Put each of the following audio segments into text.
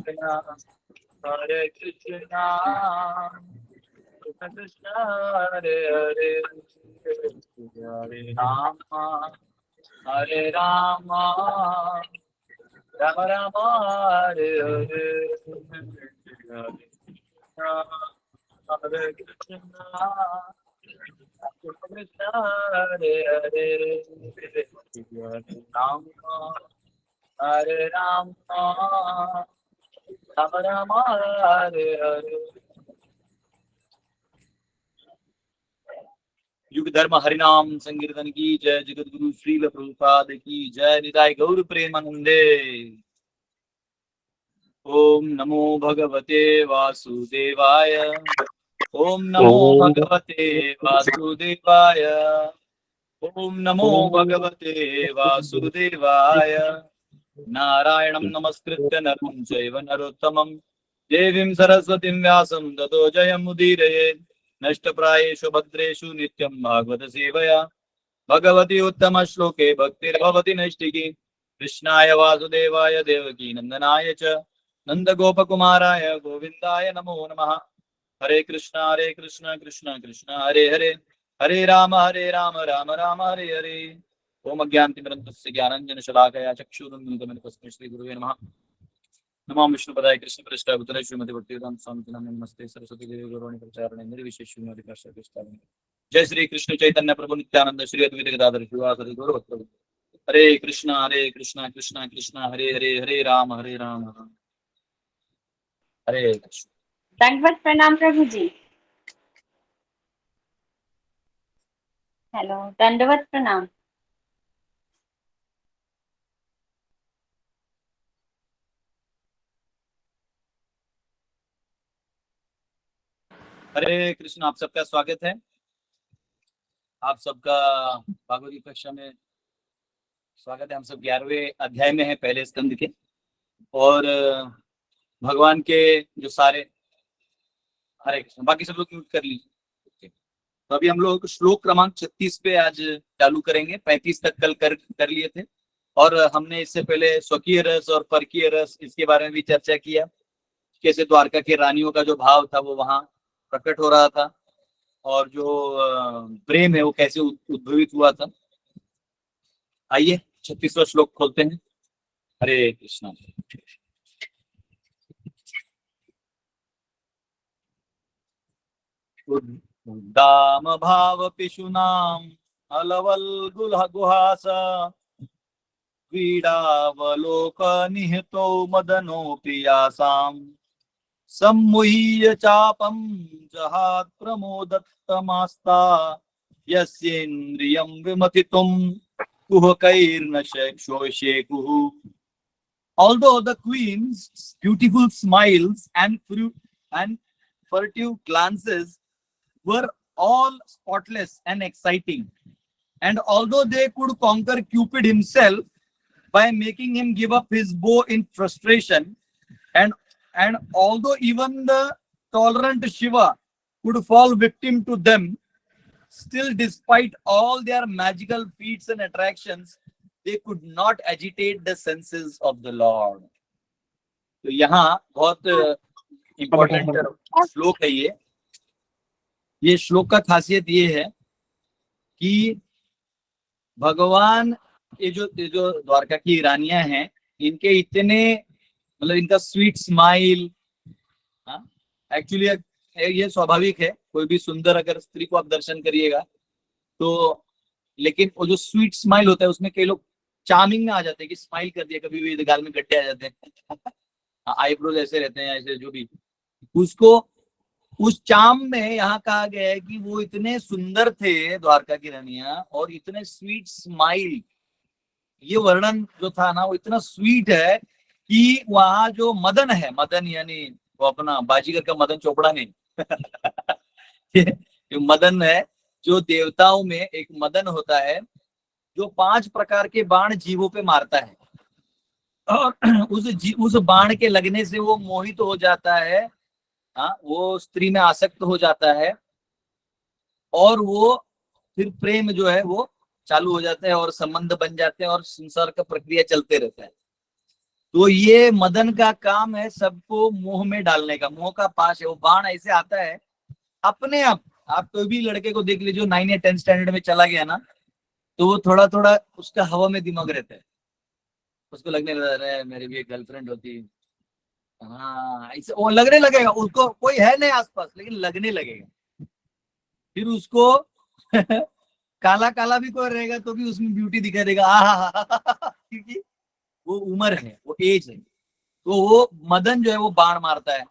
Hare Krishna, Krishna Krishna, Hare Hare, Hare Rama, Hare Rama, Rama Rama, Hare Hare, Hare Krishna, Krishna Krishna, Hare Hare, Hare Rama, Hare Rama, Rama Rama, Hare Hare. युग धर्म हरिनाम संकीर्तन की जय। जगत गुरु श्रील प्रभुपाद की जय। निताय गौर प्रेमानंदे। ओम नमो भगवते वासुदेवाय। ओम नमो भगवते वासुदेवाय। ओम नमो भगवते वासुदेवाय। नारायणं नमस्कृत्य नरं चैव नरोत्तमं देवीं सरस्वतीं व्यासं ततो जयमुदीरयेत्। नष्टप्रायेषु भद्रेषु नित्यं भागवत सेवया भगवती उत्तम श्लोके भक्तिर्भवति नैष्टिकी। कृष्णाय वासुदेवाय देवकी नंदनाय च नंदगोपकुमाराय गोविंदाय नमो नमः। हरे कृष्णा कृष्ण कृष्ण हरे हरे, हरे राम राम राम हरे हरे। ओम अज्ञानतिमिरन्तस्य ज्ञानाञ्जनशलाकया चक्षुरुन्मीलितं तस्मै श्रीगुरुवे नमः। नमो विष्णुपदाय कृष्णपृष्ठाय भूतले श्रीमती भक्तिवेदांत स्वामी नमस्ते सरस्वती देवी गौरवाणी प्रचारणे निर्विशेष शून्यवादी प्रसाद। जय श्री कृष्ण चैतन्य प्रभु नित्यानंद श्री अद्वैत गदाधर श्रीवासदि गौरभक्त। हरे कृष्ण कृष्ण कृष्ण हरे हरे, हरे राम राम हरे कृष्ण। दंडवत प्रणाम प्रभु जी। हेलो, दंडवत प्रणाम। हरे कृष्ण, आप सबका स्वागत है। आप सबका भागवती कक्षा में स्वागत है। हम सब 11वें अध्याय में है, पहले स्कंद के। और भगवान के जो सारे, हरे कृष्ण, बाकी सब लोग म्यूट कर लीजिए। तो अभी हम लोग श्लोक क्रमांक 36 पे आज चालू करेंगे। 35 तक कल कर लिए थे। और हमने इससे पहले स्वकीय रस और परकीय रस, इसके बारे में भी चर्चा किया। कैसे द्वारका की रानियों का जो भाव था वो वहां प्रकट हो रहा था, और जो प्रेम है वो कैसे उद्भवित हुआ था। आइए 36वां श्लोक खोलते हैं। हरे कृष्णा। दाम भाव पिशुनाम Alwal गुहास क्रीडावलोक निहतो मदनो प्रियासाम सम्मुह्य चापम जहात् प्रमोदत्तमास्ता यस्येन्द्रियं विमथितुं कुहकैर्न शोषेकुः। Although the queen's beautiful smiles and furtive glances were all spotless and exciting, and although they could conquer Cupid himself by making him give up his bow in frustration, and although even the tolerant Shiva could fall victim to them, still despite all their magical feats and attractions, they could not agitate the senses of the Lord. तो यहाँ बहुत important श्लोक है ये श्लोक का खासियत ये है कि भगवान, ये जो द्वारका की रानियां हैं, इनके इतने, मतलब इनका स्वीट स्माइल, एक्चुअली ये स्वाभाविक है। कोई भी सुंदर अगर स्त्री को आप दर्शन करिएगा तो, लेकिन वो जो स्वीट स्माइल होता है उसमें कई लोग चार्मिंग में आ जाते हैं कि स्माइल कर दिया, कभी भी गाल में गड्ढे आ जाते हैं, आईब्रोज ऐसे रहते हैं, ऐसे जो भी, उसको उस चाम में यहाँ कहा गया है कि वो इतने सुंदर थे द्वारका की रानियां, और इतने स्वीट स्माइल, ये वर्णन जो था ना वो इतना स्वीट है कि वहां जो मदन है, मदन यानी वो अपना बाजीगर का मदन चोपड़ा नहीं जो मदन है, जो देवताओं में एक मदन होता है जो 5 प्रकार के बाण जीवों पे मारता है, और उस बाण के लगने से वो मोहित हो जाता है। वो स्त्री में आसक्त हो जाता है, और वो फिर प्रेम जो है वो चालू हो जाता है, और संबंध बन जाते हैं, और संसार का प्रक्रिया चलते रहता है। तो ये मदन का काम है सबको मोह में डालने का, मोह का पाश है। वो बाण ऐसे आता है अपने आप कोई भी लड़के को देख लीजिए 9 या 10 स्टैंडर्ड में चला गया ना, तो वो थोड़ा थोड़ा उसका हवा में दिमाग रहता है, उसको लगने लगा है मेरी भी एक गर्लफ्रेंड होती। हाँ ऐसे वो लगने लगेगा, उसको कोई है नहीं आसपास लेकिन लगने लगेगा। फिर उसको काला काला भी कोई रहेगा तो भी उसमें ब्यूटी दिखाई देगा, क्योंकि वो उम्र है, वो एज है। तो वो मदन जो है वो बाण मारता है।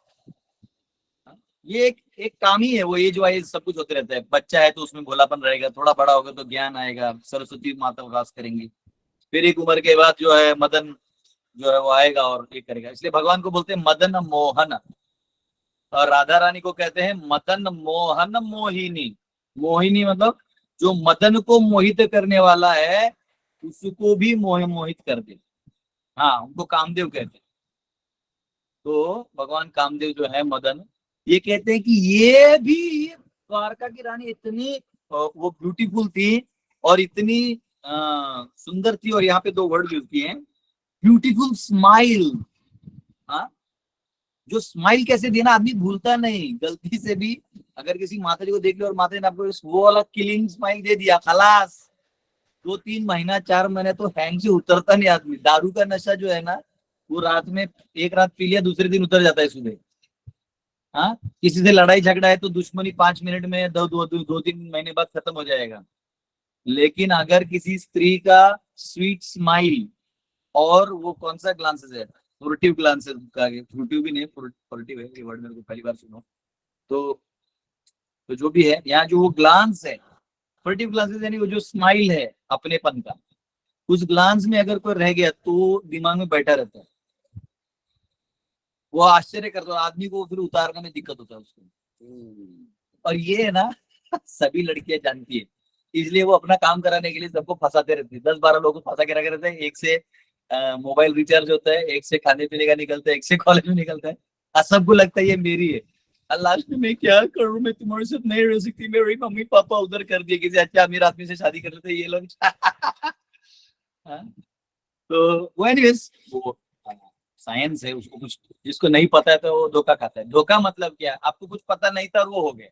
ये एक काम ही है, वो एज वाइज सब कुछ होते रहता है। बच्चा है तो उसमें भोलापन रहेगा, थोड़ा बड़ा होगा तो ज्ञान आएगा, सरस्वती माता वास करेंगी। फिर एक उम्र के बाद जो है मदन जो है वो आएगा और ये करेगा। इसलिए भगवान को बोलते हैं मदन मोहन, और राधा रानी को कहते हैं मदन मोहन मोहिनी। मोहिनी मतलब जो मदन को मोहित करने वाला है उसको भी मोहित कर दे। हाँ, उनको कामदेव कहते हैं। तो भगवान कामदेव जो है मदन, ये कहते हैं कि ये भी द्वारका की रानी इतनी वो ब्यूटीफुल थी और इतनी सुंदर थी। और यहाँ पे दो वर्ड यूज किए हैं, ब्यूटीफुल स्माइल। हाँ, जो स्माइल कैसे देना आदमी भूलता नहीं गलती से भी। अगर किसी माता जी को देख लो और माता जी ने आपको वो वाला किलिंग स्माइल दे दिया, खलास। 2-3 महीना 4 महीने तो हैंग से उतरता नहीं आदमी। दारू का नशा जो है ना, वो रात में एक रात पी लिया दूसरे दिन उतर जाता है सुबह। हाँ, किसी से लड़ाई झगड़ा है तो दुश्मनी 5 मिनट में 2-3 महीने बाद खत्म हो जाएगा। लेकिन अगर किसी स्त्री का स्वीट स्माइल, और वो कौन सा ग्लांसेस है, फुर्टिव ग्लांसेस का, फ्रूटिव भी नहीं, फुर्टिव है ये वर्ड, मेरे को पहली बार सुनो। तो जो भी है यहाँ, जो वो ग्लांस है, फुर्टिव ग्लांसेस यानी वो जो स्माइल है अपनेपन का, उस ग्लांस में अगर कोई रह गया तो दिमाग में बैठा रहता है। वो आश्चर्य करता है आदमी को, फिर उतारने में दिक्कत होता है उसको। और ये है ना, सभी लड़कियां जानती है, इसलिए वो अपना काम कराने के लिए सबको फंसाते रहती है। 10-12 लोगों को फंसा के रखे रहते हैं। एक से मोबाइल रिचार्ज होता है, एक से खाने पीने का निकलता है, एक से कॉलेज में निकलता है, और सबको लगता है ये मेरी है। और लास्ट में मैं क्या करूं, मैं तुम्हारे साथ नहीं रह सकती, मेरी मम्मी पापा उधर कर दिए किसी अच्छे अमीर आदमी से शादी कर लेते ये लोग। हाँ, तो वो एनीवेज, वो साइंस है, उसको कुछ जिसको नहीं पता है तो वो धोखा खाता है। धोखा मतलब क्या, आपको कुछ पता नहीं था और वो हो गया।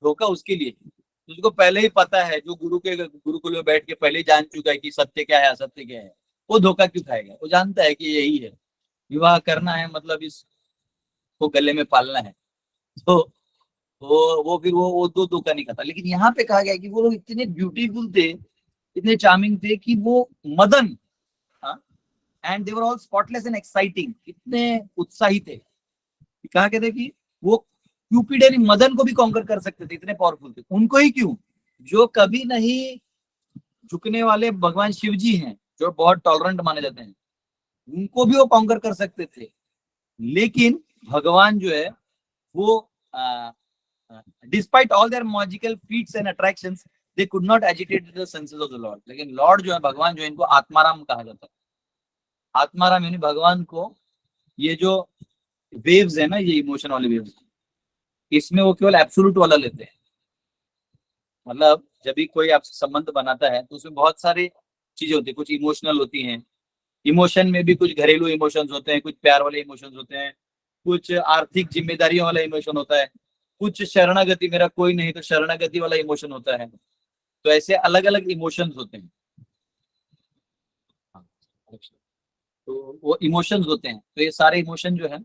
धोखा उसके लिए उसको पहले ही पता है, जो गुरुकुल में बैठ के पहले ही जान चुका है कि सत्य क्या है असत्य क्या है। वो धोखा क्यों खाएगा, वो जानता है कि यही है, विवाह करना है मतलब इसको गले में पालना है। तो वो फिर वो दो धोखा नहीं खाता। लेकिन यहाँ पे कहा गया कि वो लोग इतने ब्यूटीफुल थे, इतने चार्मिंग थे कि वो Madan, and they were all spotless and exciting, इतने उत्साही थे। कहा कहते कि वो क्यूपिड यानी मदन को भी कॉन्कर कर सकते थे, इतने पावरफुल थे। उनको ही क्यों, जो कभी नहीं झुकने वाले भगवान शिव जी हैं, जो बहुत टॉलरेंट माने जाते हैं, उनको भी वो कॉन्कर कर सकते थे। लेकिन भगवान जो है वो despite all their magical feats and attractions, they could not agitate the senses of the lord. लेकिन लॉर्ड जो है, भगवान जो है, इनको आत्माराम कहा जाता है। आत्माराम यानी भगवान को ये जो वेव्स है ना, ये इमोशन वाले वेव्स, इसमें वो केवल एब्सोल्यूट वाला लेते हैं। मतलब जब भी कोई आपसे संबंध बनाता है तो उसमें बहुत सारी चीजें होती है, कुछ इमोशनल होती हैं। इमोशन में भी कुछ घरेलू इमोशंस होते हैं, कुछ प्यार वाले इमोशंस होते हैं, कुछ आर्थिक जिम्मेदारियों वाला इमोशन होता है, कुछ शरणागति, मेरा कोई नहीं तो शरणागति वाला इमोशन होता है। तो ऐसे अलग अलग इमोशंस होते हैं। तो वो इमोशंस होते हैं, तो ये सारे इमोशन जो है,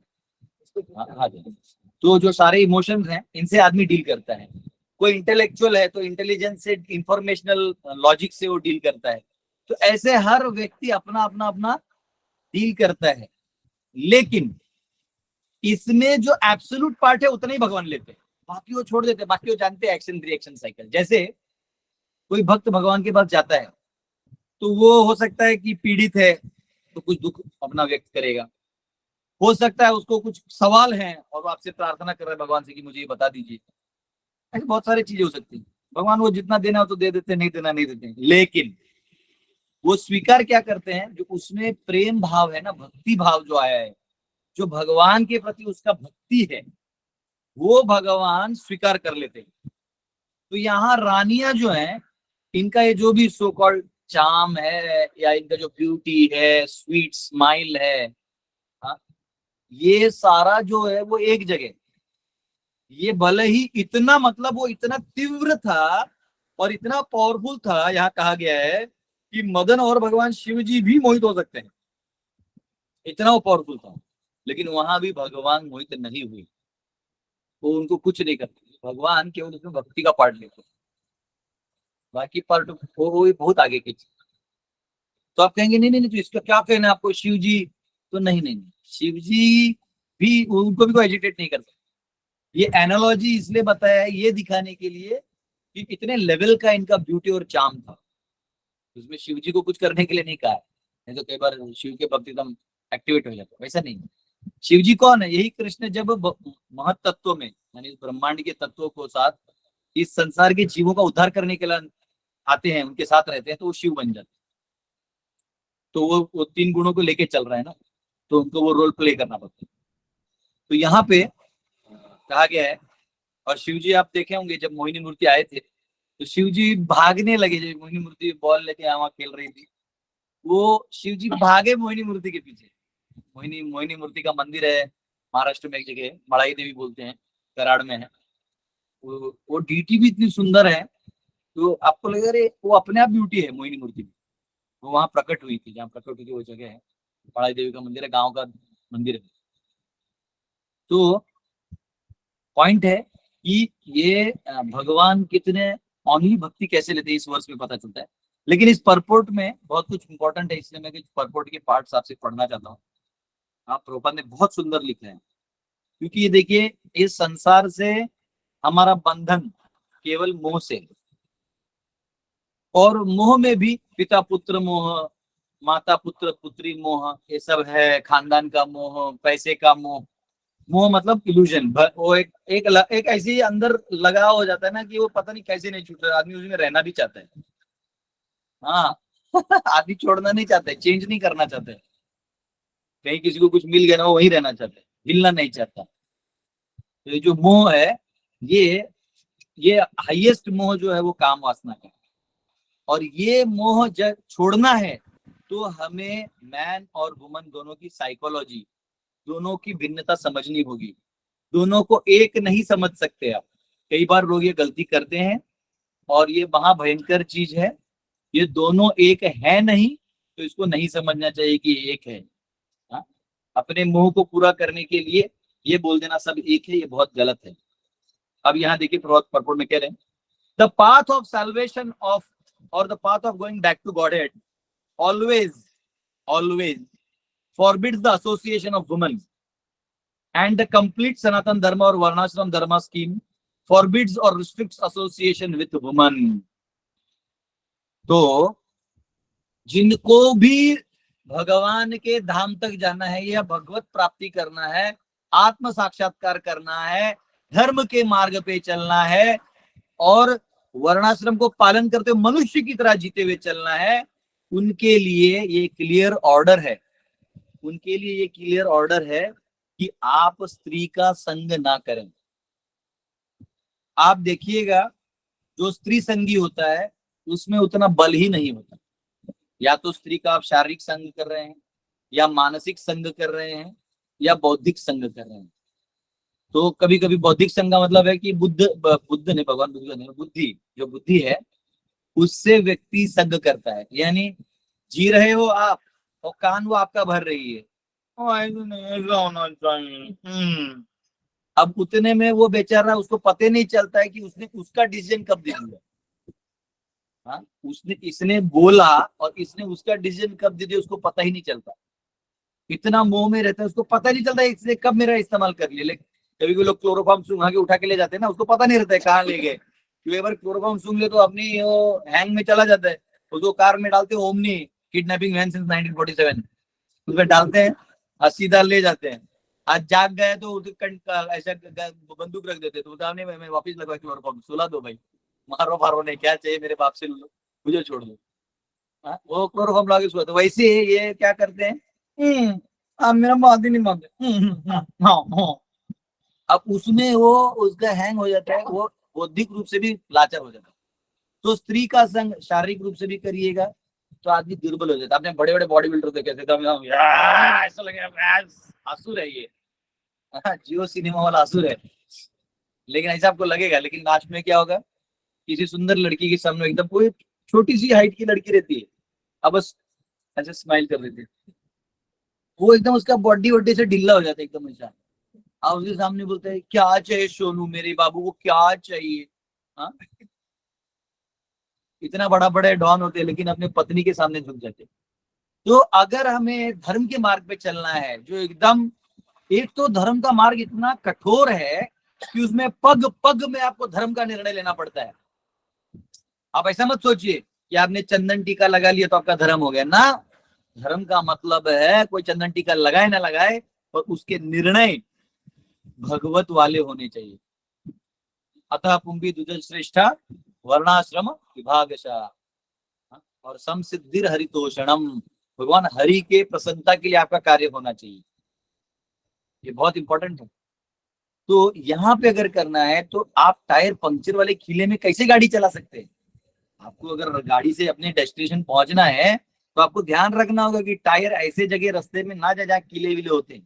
हाँ जी, तो जो सारे इमोशंस हैं इनसे आदमी डील करता है। कोई इंटेलेक्चुअल है तो इंटेलिजेंस से, इंफॉर्मेशनल लॉजिक से वो डील करता है। तो ऐसे हर व्यक्ति अपना अपना अपना डील करता है। लेकिन इसमें जो एब्सोल्यूट पार्ट है उतना ही भगवान लेते हैं, बाकी वो छोड़ देते हैं। बाकी वो जानते हैं एक्शन रिएक्शन साइकिल। जैसे कोई भक्त भगवान के पास जाता है तो वो हो सकता है कि पीड़ित है तो कुछ दुख अपना व्यक्त करेगा, हो सकता है उसको कुछ सवाल हैं और वो आपसे प्रार्थना कर रहे हैं भगवान से कि मुझे ये बता दीजिए। ऐसी बहुत सारी चीजें हो सकती हैं। भगवान वो जितना देना हो तो दे देते, नहीं देना नहीं देते। लेकिन वो स्वीकार क्या करते हैं, जो उसमें प्रेम भाव है ना, भक्ति भाव जो आया है, जो भगवान के प्रति उसका भक्ति है, वो भगवान स्वीकार कर लेते हैं। तो यहाँ रानियां जो हैं, इनका ये जो भी सो कॉल्ड चार्म है या इनका जो ब्यूटी है, स्वीट स्माइल है, हाँ, ये सारा जो है वो एक जगह, ये भले ही इतना मतलब वो इतना तीव्र था और इतना पावरफुल था, यहाँ कहा गया है कि मदन और भगवान शिव जी भी मोहित हो सकते हैं, इतना वो पावरफुल था। लेकिन वहां भी भगवान मोहित नहीं हुए, वो उनको कुछ नहीं करते, भगवान केवल उसमें भक्ति का पार्ट लेते, बाकी पार्ट वो बहुत आगे की चीज। तो आप कहेंगे नहीं नहीं नहीं, तो इसका क्या कहना है आपको, शिव जी तो नहीं नहीं नहीं, शिव जी भी उनको भी कोई एजिटेट नहीं कर सकते। ये एनालॉजी इसलिए बताया है ये दिखाने के लिए कि इतने लेवल का इनका ब्यूटी और चार्म था, उसमें शिव जी को कुछ करने के लिए नहीं कहा है। नहीं तो कई बार शिव के भक्त एकदम एक्टिवेट हो जाते, वैसा नहीं। शिव जी कौन है, यही कृष्ण जब महत तत्व में यानी इस ब्रह्मांड के तत्वों को साथ इस संसार के जीवों का उद्धार करने के लिए आते हैं, उनके साथ रहते हैं, तो वो शिव बन जाते हैं। तो वो तीन गुणों को लेके चल रहा है ना, तो उनको वो रोल प्ले करना पड़ता है। तो यहाँ पे कहा गया है, और शिव जी आप देखे होंगे जब मोहिनी मूर्ति आए थे तो शिव जी भागने लगे, जब मोहिनी मूर्ति बॉल लेके वहां खेल रही थी, वो शिव जी भागे मोहिनी मूर्ति के पीछे। मोहिनी मोहिनी मूर्ति का मंदिर है महाराष्ट्र में एक जगह, मड़ाई देवी बोलते हैं, कराड़ में है। वो डीटी भी इतनी सुंदर है, तो आपको लगेगा अरे वो अपने आप ब्यूटी है मोहिनी मूर्ति भी। वो वहां प्रकट हुई थी, जहाँ प्रकट हुई थी वो जगह है, मड़ाई देवी का मंदिर है, गाँव का मंदिर है। तो पॉइंट है कि ये भगवान कितने ओनली भक्ति कैसे लेते हैं इस वर्ष में पता चलता है। लेकिन इस परपोर्ट में बहुत कुछ इंपॉर्टेंट है, इसलिए मैं कुछ परपोर्ट के पार्ट्स आपसे पढ़ना चाहता हूँ। आप प्रभुपाद ने बहुत सुंदर लिखा है, क्योंकि ये देखिए इस संसार से हमारा बंधन केवल मोह से, और मोह में भी पिता पुत्र मोह, माता पुत्र पुत्री मोह, ये सब है, खानदान का मोह, पैसे का मोह। मोह मतलब इल्यूजन, वो एक ऐसी अंदर लगा हो जाता है ना कि वो पता नहीं कैसे नहीं छूट रहा, आदमी उसमें रहना भी चाहता है। हाँ आदमी छोड़ना नहीं चाहता है, चेंज नहीं करना चाहता है, कहीं किसी को कुछ मिल गया ना वो वहीं रहना चाहता है, हिलना नहीं चाहता। तो ये जो मोह है, ये ये हाईएस्ट मोह जो है वो काम वासना का है। और ये मोह जब छोड़ना है तो हमें मैन और वुमन दोनों की साइकोलॉजी, दोनों की भिन्नता समझनी होगी, दोनों को एक नहीं समझ सकते आप। कई बार लोग ये गलती करते हैं और ये महाभयंकर चीज है, ये दोनों एक है नहीं, तो इसको नहीं समझना चाहिए कि एक है। हाँ? अपने मोह को पूरा करने के लिए ये बोल देना सब एक है, ये बहुत गलत है। अब यहाँ देखिए परपोर्ट में कह रहे हैं, the path of salvation of और the path of going back to godhead always forbids the association of women, and the complete Sanatan Dharma or Varnashram Dharma scheme forbids or restricts association with women. तो जिनको भी भगवान के धाम तक जाना है या भगवत प्राप्ति करना है, आत्म साक्षात्कार करना है, धर्म के मार्ग पे चलना है और वर्णाश्रम को पालन करते हुए मनुष्य की तरह जीते हुए चलना है, उनके लिए ये क्लियर ऑर्डर है, उनके लिए ये क्लियर ऑर्डर है कि आप स्त्री का संग ना करें। आप देखिएगा जो स्त्री संगी होता है उसमें उतना बल ही नहीं होता, या तो स्त्री का आप शारीरिक संग कर रहे हैं, या मानसिक संग कर रहे हैं, या बौद्धिक संग कर रहे हैं। तो कभी कभी बौद्धिक संग का मतलब है कि बुद्ध ने, भगवान बुद्ध ने, बुद्धि जो बुद्धि है उससे व्यक्ति संग करता है, यानी जी रहे हो आप और कान वो आपका भर रही है, ऐसा होना चाहिए। अब उतने में वो बेचारा, उसको पता नहीं चलता है कि उसने उसका डिसीजन कब दे दिया। हाँ, उसने इसने बोला और इसने उसका डिसीजन कब दे दिया उसको पता ही नहीं चलता, इतना मोह में रहता है, उसको पता नहीं चलता इसने कब मेरा इस्तेमाल कर लिया। लेकिन कभी भी लोग क्लोरोफॉर्म सूंघा के उठा के ले जाते हैं ना, उसको पता नहीं रहता है कहाँ ले गए, क्योंकि एक बार क्लोरोफॉर्म सूंघ ले तो अपनी वो हैंग में चला जाता है। उसको कार में डालते हैं, ओमनी किडनैपिंग वैन सिंस 1947, उसमें डालते हैं और सीधा ले जाते हैं। आज जाग गए तो ऐसा बंदूक रख देते, तो नहीं मैं वापिस लगवा क्लोरोफॉर्म, सुला दो भाई, मारो मारो नहीं, क्या चाहिए मेरे बाप से, लो मुझे छोड़ दो। हाँ, वो क्लोरोफॉर्म लगा के सुला। तो वैसे ये क्या करते हैं, आप मेरा बात ही नहीं मानते, हाँ हाँ। अब उसमें वो उसका हैंग हो जाता है, वो बौद्धिक रूप से भी लाचार हो जाता है। तो स्त्री का संग शारीरिक रूप से भी करिएगा, तो आदमी दुर्बल हो जाता है। आपने बड़े बड़े बॉडी बिल्डर देखे थे, एकदम ऐसा लगेगा असुर है ये, जियो सिनेमा वाला असुर है, लेकिन ऐसा आपको लगेगा। लेकिन लास्ट में क्या होगा, किसी सुंदर लड़की के सामने एकदम कोई छोटी सी हाइट की लड़की रहती है, अब बस ऐसे स्माइल कर देती है, वो एकदम उसका बॉडी वॉडी से ढीला हो जाता है एकदम ऐसा। आप उसके सामने बोलते हैं क्या चाहिए सोनू, मेरे बाबू को क्या चाहिए। हाँ, इतना बड़ा बड़े डॉन होते हैं लेकिन अपने पत्नी के सामने झुक जाते हैं। तो अगर हमें धर्म के मार्ग पे चलना है, जो एकदम, एक तो धर्म का मार्ग इतना कठोर है कि उसमें पग पग में आपको धर्म का निर्णय लेना पड़ता है। आप ऐसा मत सोचिए कि आपने चंदन टीका लगा लिया तो आपका धर्म हो गया ना। धर्म का मतलब है कोई चंदन टीका लगाए ना लगाए, और उसके निर्णय भगवत वाले होने चाहिए। अतः पुंभी दुज श्रेष्ठा वर्णाश्रम विभागशः, और समसिद्धिर हरितोषणम, भगवान हरि के प्रसन्नता के लिए आपका कार्य होना चाहिए। ये बहुत इंपॉर्टेंट है। तो यहाँ पे अगर करना है तो आप टायर पंक्चर वाले किले में कैसे गाड़ी चला सकते हैं। आपको अगर गाड़ी से अपने डेस्टिनेशन पहुंचना है तो आपको ध्यान रखना होगा कि टायर ऐसे जगह रास्ते में ना जाए जहाँ किले विले होते हैं।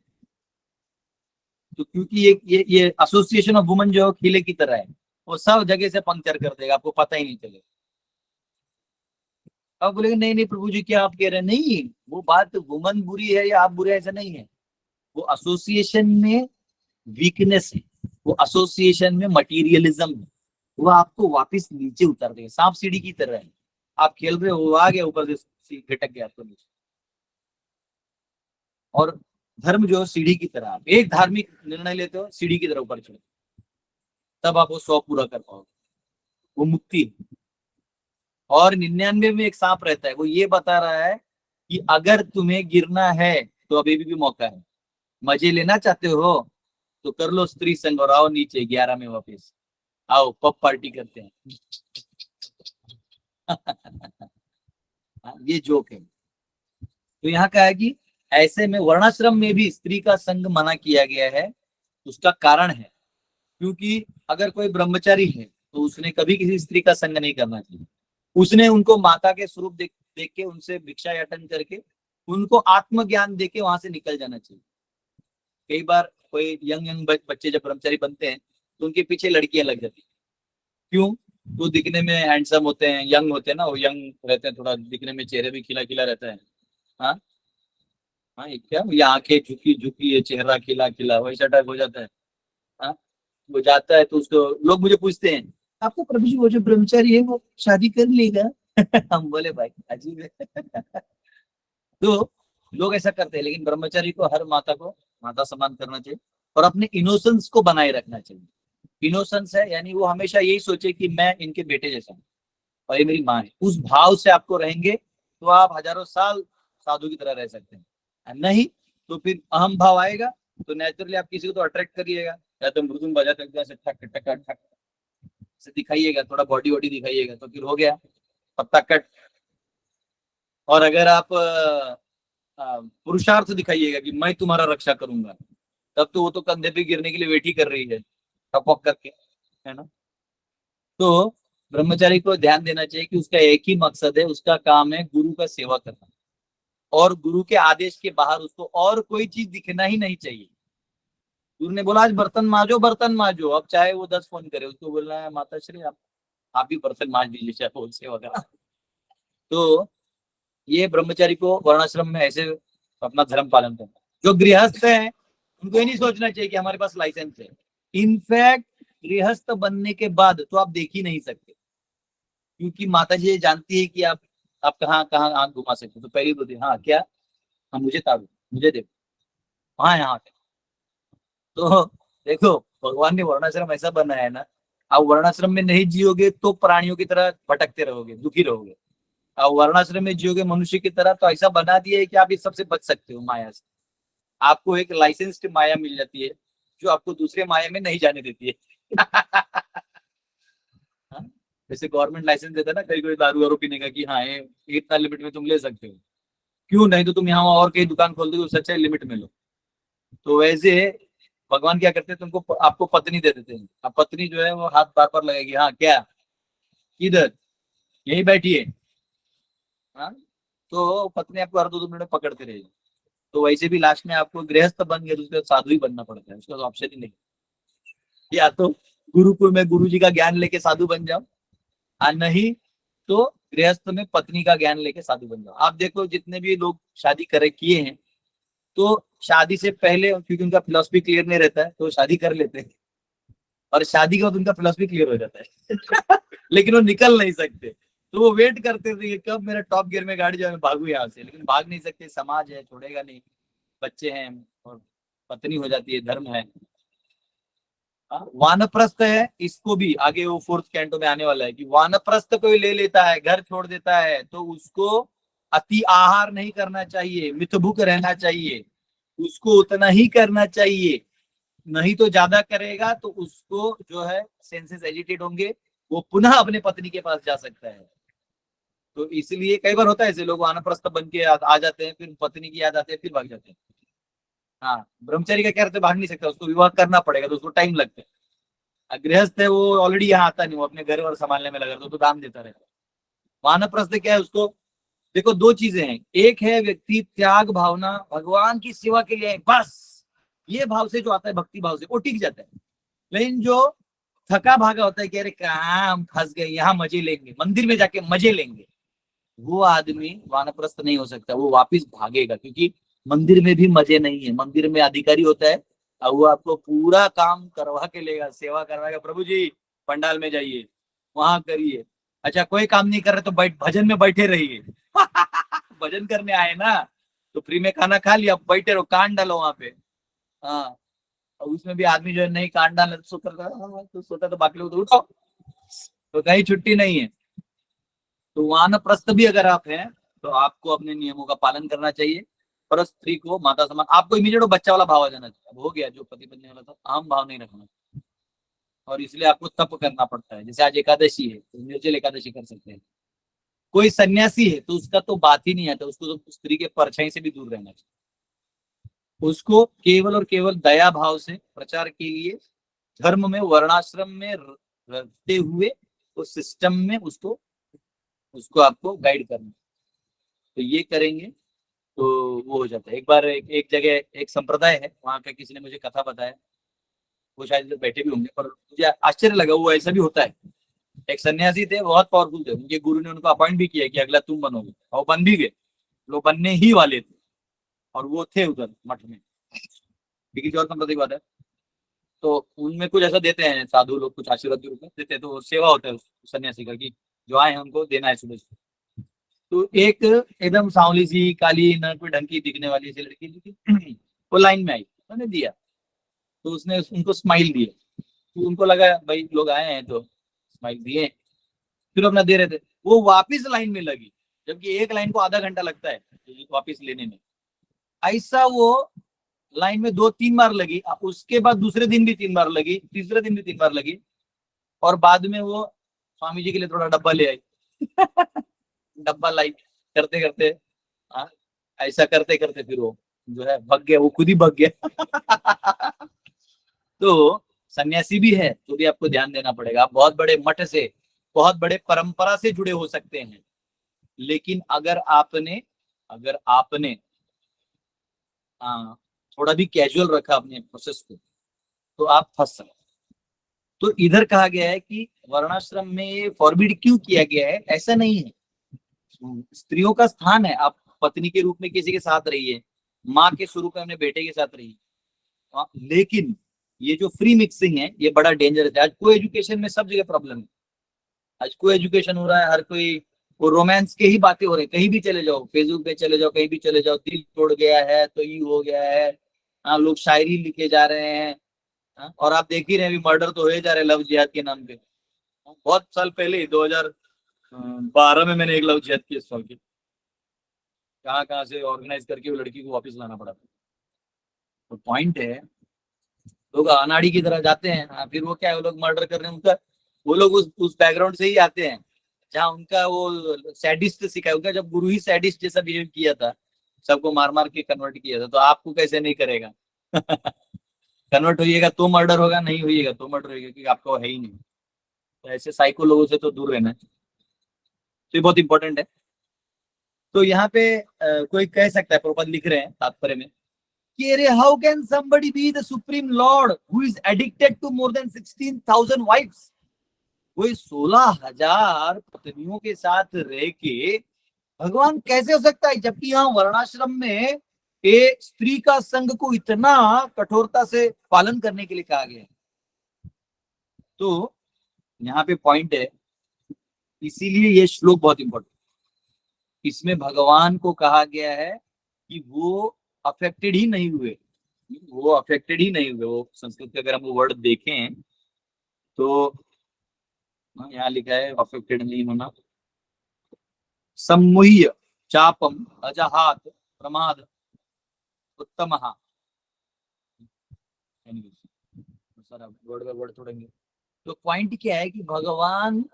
तो क्योंकि ये एसोसिएशन ऑफ वुमेन जो है किले की तरह है, वो सब जगह से पंक्चर कर देगा, आपको पता ही नहीं चलेगा। अब बोलेंगे नहीं नहीं प्रभु जी क्या आप कह रहे हैं, नहीं वो बात वुमन बुरी है या आप बुरे, ऐसा नहीं है। वो एसोसिएशन में वीकनेस है, वो एसोसिएशन में मटीरियलिज्म है, वो आपको वापस नीचे उतार देगा। सांप सीढ़ी की तरह है, आप खेल रहे हो, आ गया ऊपर से घटक गया आपको नीचे। और धर्म जो है सीढ़ी की तरह, आप एक धार्मिक निर्णय लेते हो सीढ़ी की तरह ऊपर चढ़ते, तब आप वो 100 पूरा कर पाओगे, वो मुक्ति है। और 99 में एक सांप रहता है, वो ये बता रहा है कि अगर तुम्हें गिरना है तो अभी भी मौका है, मजे लेना चाहते हो तो कर लो स्त्री संग और आओ नीचे 11 में वापस आओ, पब पार्टी करते हैं। ये जोक है। तो यहाँ का है कि ऐसे में वर्णाश्रम में भी स्त्री का संग मना किया गया है। उसका कारण है क्योंकि अगर कोई ब्रह्मचारी है तो उसने कभी किसी स्त्री का संग नहीं करना चाहिए। उसने उनको माता के स्वरूप देख देख के उनसे भिक्षा याटन करके उनको आत्मज्ञान देके वहां से निकल जाना चाहिए। कई बार कोई यंग यंग बच्चे जब ब्रह्मचारी बनते हैं तो उनके पीछे लड़कियां लग जाती हैं। क्यों? वो दिखने में हैंडसम होते हैं, यंग होते हैं ना, वो यंग रहते हैं, थोड़ा दिखने में चेहरे भी खिला खिला रहता है। हाँ हाँ, ये क्या, ये आंखें झुकी झुकी, ये चेहरा खिला खिला, वैसा टाइप हो जाता है। हाँ, वो जाता है तो उसको लोग मुझे पूछते हैं आपको प्रभु जी वो जो ब्रह्मचारी है वो शादी कर लेगा। हम बोले भाई अजीब है। तो लोग ऐसा करते हैं, लेकिन ब्रह्मचारी को हर माता को माता समान करना चाहिए और अपने इनोसेंस को बनाए रखना चाहिए। इनोसेंस है यानी वो हमेशा यही सोचे कि मैं इनके बेटे जैसा हूँ और ये मेरी माँ है। उस भाव से आपको रहेंगे तो आप हजारों साल साधु की तरह रह सकते हैं। नहीं तो फिर अहम भाव आएगा तो नेचुरली आप किसी को तो अट्रैक्ट करिएगा, या तो मृदुंग बजाते ऐसे ठक ठक ठक से दिखाइएगा, थोड़ा बॉडी वॉडी दिखाइएगा तो फिर हो गया पत्ता कट। और अगर आप पुरुषार्थ दिखाइएगा कि मैं तुम्हारा रक्षा करूंगा, तब तो वो तो कंधे पे गिरने के लिए वेट ही कर रही है टपक करके, है ना। तो ब्रह्मचारी को ध्यान देना चाहिए कि उसका एक ही मकसद है, उसका काम है गुरु का सेवा करना, और गुरु के आदेश के बाहर उसको और कोई चीज दिखना ही नहीं चाहिए। गुरु ने बोला आज बर्तन मांजो, बर्तन मांजो, अब चाहे वो 10 फोन करे, उसको बोलना है माता श्री आप भी बर्तन मांज दीजिए, चाहे फोन से वगैरह। तो ये ब्रह्मचारी को वर्णाश्रम में ऐसे अपना धर्म पालन करना। जो गृहस्थ है उनको ये नहीं सोचना चाहिए कि हमारे पास लाइसेंस है। इनफैक्ट गृहस्थ बनने के बाद तो आप देख ही नहीं सकते, क्योंकि माता जी ये जानती है कि आप कहाँ कहाँ आंख घुमा सकते, तो पहली बोलती हाँ क्या, हाँ मुझे ताड़ो, मुझे देखो, हाँ यहाँ पे। तो देखो भगवान ने वर्णाश्रम ऐसा बनाया है ना, आप वर्णाश्रम में नहीं जियोगे तो प्राणियों की तरह भटकते रहोगे, दुखी रहोगे। आप वर्णाश्रम में जियोगे मनुष्य की तरह, तो ऐसा बना दिया है कि आप इस सबसे बच सकते हो, माया से। आपको एक लाइसेंस्ड माया मिल जाती है जो आपको दूसरे माया में नहीं जाने देती है। हाँ? जैसे गवर्नमेंट लाइसेंस देता है ना कहीं कोई दारू वारू पीने का कि हाँ ये इतना लिमिट में तुम ले सकते हो, क्यों नहीं तो तुम यहाँ और कहीं दुकान खोल दो, उससे अच्छा लिमिट में लो। तो वैसे भगवान क्या करते हैं, तुमको आपको पत्नी दे देते हैं। अब पत्नी जो है वो हाथ बार बार लगेगी, हाँ क्या, किधर, यही बैठी है, हाँ तो पत्नी आपको हर 2-2 मिनट में पकड़ते रहेगी। तो वैसे भी लास्ट में आपको गृहस्थ बन गया तो उसके बाद साधु ही बनना पड़ता है, उसका तो ऑप्शन ही नहीं। या तो गुरुकुल में गुरु जी का ज्ञान लेके साधु बन जाओ, और नहीं तो गृहस्थ में पत्नी का ज्ञान लेके साधु बन जाओ। आप देखो जितने भी लोग शादी करे किए हैं, तो शादी से पहले क्योंकि उनका फिलॉसफी क्लियर नहीं रहता है तो शादी कर लेते हैं, और शादी के बाद उनका फिलॉसफी क्लियर हो जाता है लेकिन वो निकल नहीं सकते। तो वो वेट करते थे कि कब मेरा टॉप गियर में गाड़ी जाए, मैं भागू यहाँ से, लेकिन भाग नहीं सकते, समाज है छोड़ेगा नहीं, बच्चे हैं और पत्नी हो जाती है, धर्म है। वानप्रस्थ है, इसको भी आगे वो 4th कैंटो में आने वाला है कि वानप्रस्थ कोई ले लेता है, घर छोड़ देता है, तो उसको अति आहार नहीं करना चाहिए, मितभुक रहना चाहिए, उसको उतना ही करना चाहिए, नहीं तो ज्यादा करेगा तो उसको जो है सेंसेस एजिटेट होंगे, वो पुनः अपने पत्नी के पास जा सकता है। तो इसलिए कई बार होता है ऐसे लोग वानप्रस्थ बन के आ जाते हैं, फिर पत्नी की याद आती है, फिर भाग जाते हैं। हाँ, ब्रह्मचारी का क्या रहता है, भाग नहीं सकता, उसको विवाह करना पड़ेगा, तो उसको टाइम लगता है। गृहस्थ है वो ऑलरेडी यहाँ आता नहीं, वो अपने घर और संभालने में लगा रहता है, तो दान देता रहता है। वानप्रस्थ क्या है, उसको देखो 2 चीजें हैं, एक है व्यक्ति त्याग भावना, भगवान की सेवा के लिए बस, ये भाव से जो आता है भक्ति भाव से वो टिक जाता है। लेकिन जो थका भागा होता है कि अरे कहाँ हम फंस गए, यहाँ मजे लेंगे, मंदिर में जाके मजे लेंगे, वो आदमी वानप्रस्थ नहीं हो सकता, वो वापिस भागेगा, क्योंकि मंदिर में भी मजे नहीं है। मंदिर में अधिकारी होता है और वो आपको पूरा काम करवा के लेगा, सेवा करवाएगा, प्रभु जी पंडाल में जाइए, वहां करिए, अच्छा कोई काम नहीं कर रहे तो बैठ भजन में बैठे रहिए भजन करने आए ना, तो फ्री में खाना खा लिया, बैठे रहो, कान डालो वहां पे। हाँ, और उसमें भी आदमी जो है नहीं कान डाल तो सोता तो बाकी लोग तो उठो, तो कहीं छुट्टी नहीं है। तो वानप्रस्थ भी अगर आप हैं तो आपको अपने नियमों का पालन करना चाहिए, पर स्त्री को माता समान, आपको इमीडिएट बच्चा वाला भाव आ जाना चाहिए, अब हो गया जो पति बनने वाला था, आम भाव नहीं रखना, और इसलिए आपको तप करना पड़ता है। जैसे आज एकादशी है तो निर्जल एकादशी कर सकते हैं, कोई सन्यासी है तो उसका तो बात ही नहीं आता, उसको तो स्त्री के परछाई से भी दूर रहना चाहिए, उसको केवल और केवल दया भाव से प्रचार के लिए धर्म में वर्णाश्रम में रहते हुए उस सिस्टम में उसको उसको आपको गाइड करना, तो ये करेंगे तो वो हो जाता है। एक बार एक जगह एक संप्रदाय है, वहां का किसी ने मुझे कथा बताया, वो शायद इधर बैठे भी होंगे, पर मुझे आश्चर्य लगा, वो ऐसा भी होता है। एक सन्यासी थे, बहुत पावरफुल थे, उनके गुरु ने उनको अपॉइंट भी किया कि अगला तुम बनोगे, और वो बन भी गए, लोग बनने ही वाले थे, और वो थे उधर मठ में, लेकिन और संप्रदाय की बात है। तो उनमें कुछ ऐसा देते हैं साधु लोग, कुछ आशीर्वाद के रूप में देते हैं, तो सेवा होता है उस सन्यासी का कि जो आए हैं उनको देना है सुबह से। तो एक एकदम सांवली सी काली न कोई ढंग की दिखने वाली सी लड़की थी, वो लाइन में आई, उन्होंने दिया, तो उसने उनको स्माइल दिया, तो उनको लगा भाई लोग आए हैं तो स्माइल दिए, फिर अपना दे रहे थे, वो वापिस लाइन में लगी, जबकि एक लाइन को आधा घंटा लगता है वापिस लेने में। ऐसा वो लाइन में 2-3 बार लगी, उसके बाद दूसरे दिन भी 3 बार लगी, तीसरे दिन भी 3 बार लगी, और बाद में वो स्वामी जी के लिए थोड़ा डब्बा ले आई डब्बा लाई करते करते, हाँ, ऐसा करते करते फिर वो जो है भग गया, वो खुद ही भग गया तो सन्यासी भी है तो भी आपको ध्यान देना पड़ेगा। आप बहुत बड़े मठ से, बहुत बड़े परंपरा से जुड़े हो सकते हैं, लेकिन अगर आपने थोड़ा भी कैजुअल रखा अपने प्रोसेस को, तो आप फंस सकते। तो इधर कहा गया है कि वर्णाश्रम में फॉरबिड क्यों किया गया है, ऐसा नहीं है, स्त्रियों का स्थान है, आप पत्नी के रूप में किसी के साथ रहिए, माँ के स्वरूप में अपने बेटे के साथ रहिए, लेकिन ये जो फ्री मिक्सिंग है ये बड़ा डेंजरस है। आज को एजुकेशन में सब जगह प्रॉब्लम है, आज को एजुकेशन हो रहा है, हर कोई वो रोमांस के ही बातें हो रही है, कहीं भी चले जाओ, फेसबुक पे चले जाओ, कहीं भी चले जाओ, दिल तोड़ गया है तो ये हो गया है, हाँ लोग शायरी लिखे जा रहे हैं, हाँ, और आप देख ही रहे हैं मर्डर तो हो जा रहे हैं लव जिहाद के नाम पे। बहुत साल पहले 2012 में मैंने एक लव जिहाद केस सॉल्व किया, कहाँ कहाँ से ऑर्गेनाइज करके वो लड़की को वापस लाना पड़ा। तो पॉइंट है, लोग अनाड़ी की तरह जाते हैं, हाँ, फिर वो क्या है, वो लोग मर्डर कर रहे हैं, उनका वो लोग उस बैकग्राउंड से ही आते हैं जहाँ उनका वो सैडिस्ट सीखा है, उनका जब गुरु ही सैडिस्ट जैसा बिहेव किया था, सबको मार मार के कन्वर्ट किया था, तो आपको कैसे नहीं करेगा कन्वर्ट होइएगा तो मर्डर होगा, नहीं होइएगा तो मर्डर होगा, क्योंकि आपका वो है ही नहीं। तो ऐसे साइको लोगों से तो दूर रहना है, तो ये बहुत इंपॉर्टेंट है। तो यहाँ पे कोई कह सकता है, प्रभुपाद लिख रहे हैं तात्पर्य में कि अरे how can somebody be the supreme lord who is addicted to more than 16,000 wives. कोई 16,000 पत्नियों के साथ रह के भगवान कैसे हो सकता है, जबकि यहाँ वर्णाश्रम में एक स्त्री का संग को इतना कठोरता से पालन करने के लिए कहा गया है। तो यहाँ पे पॉइंट है, इसीलिए ये श्लोक बहुत इंपॉर्टेंट। इसमें भगवान को कहा गया है कि वो अफेक्टेड ही नहीं हुए, वो अफेक्टेड ही नहीं हुए। वो संस्कृत के अगर हम वो वर्ड देखें तो यहाँ लिखा है अफेक्टेड नहीं होना, सम्मुह्य चापम अजहात प्रमाद उत्तम, सारा वर्ड बाय वर्ड छोड़ेंगे। तो पॉइंट क्या है कि भगवान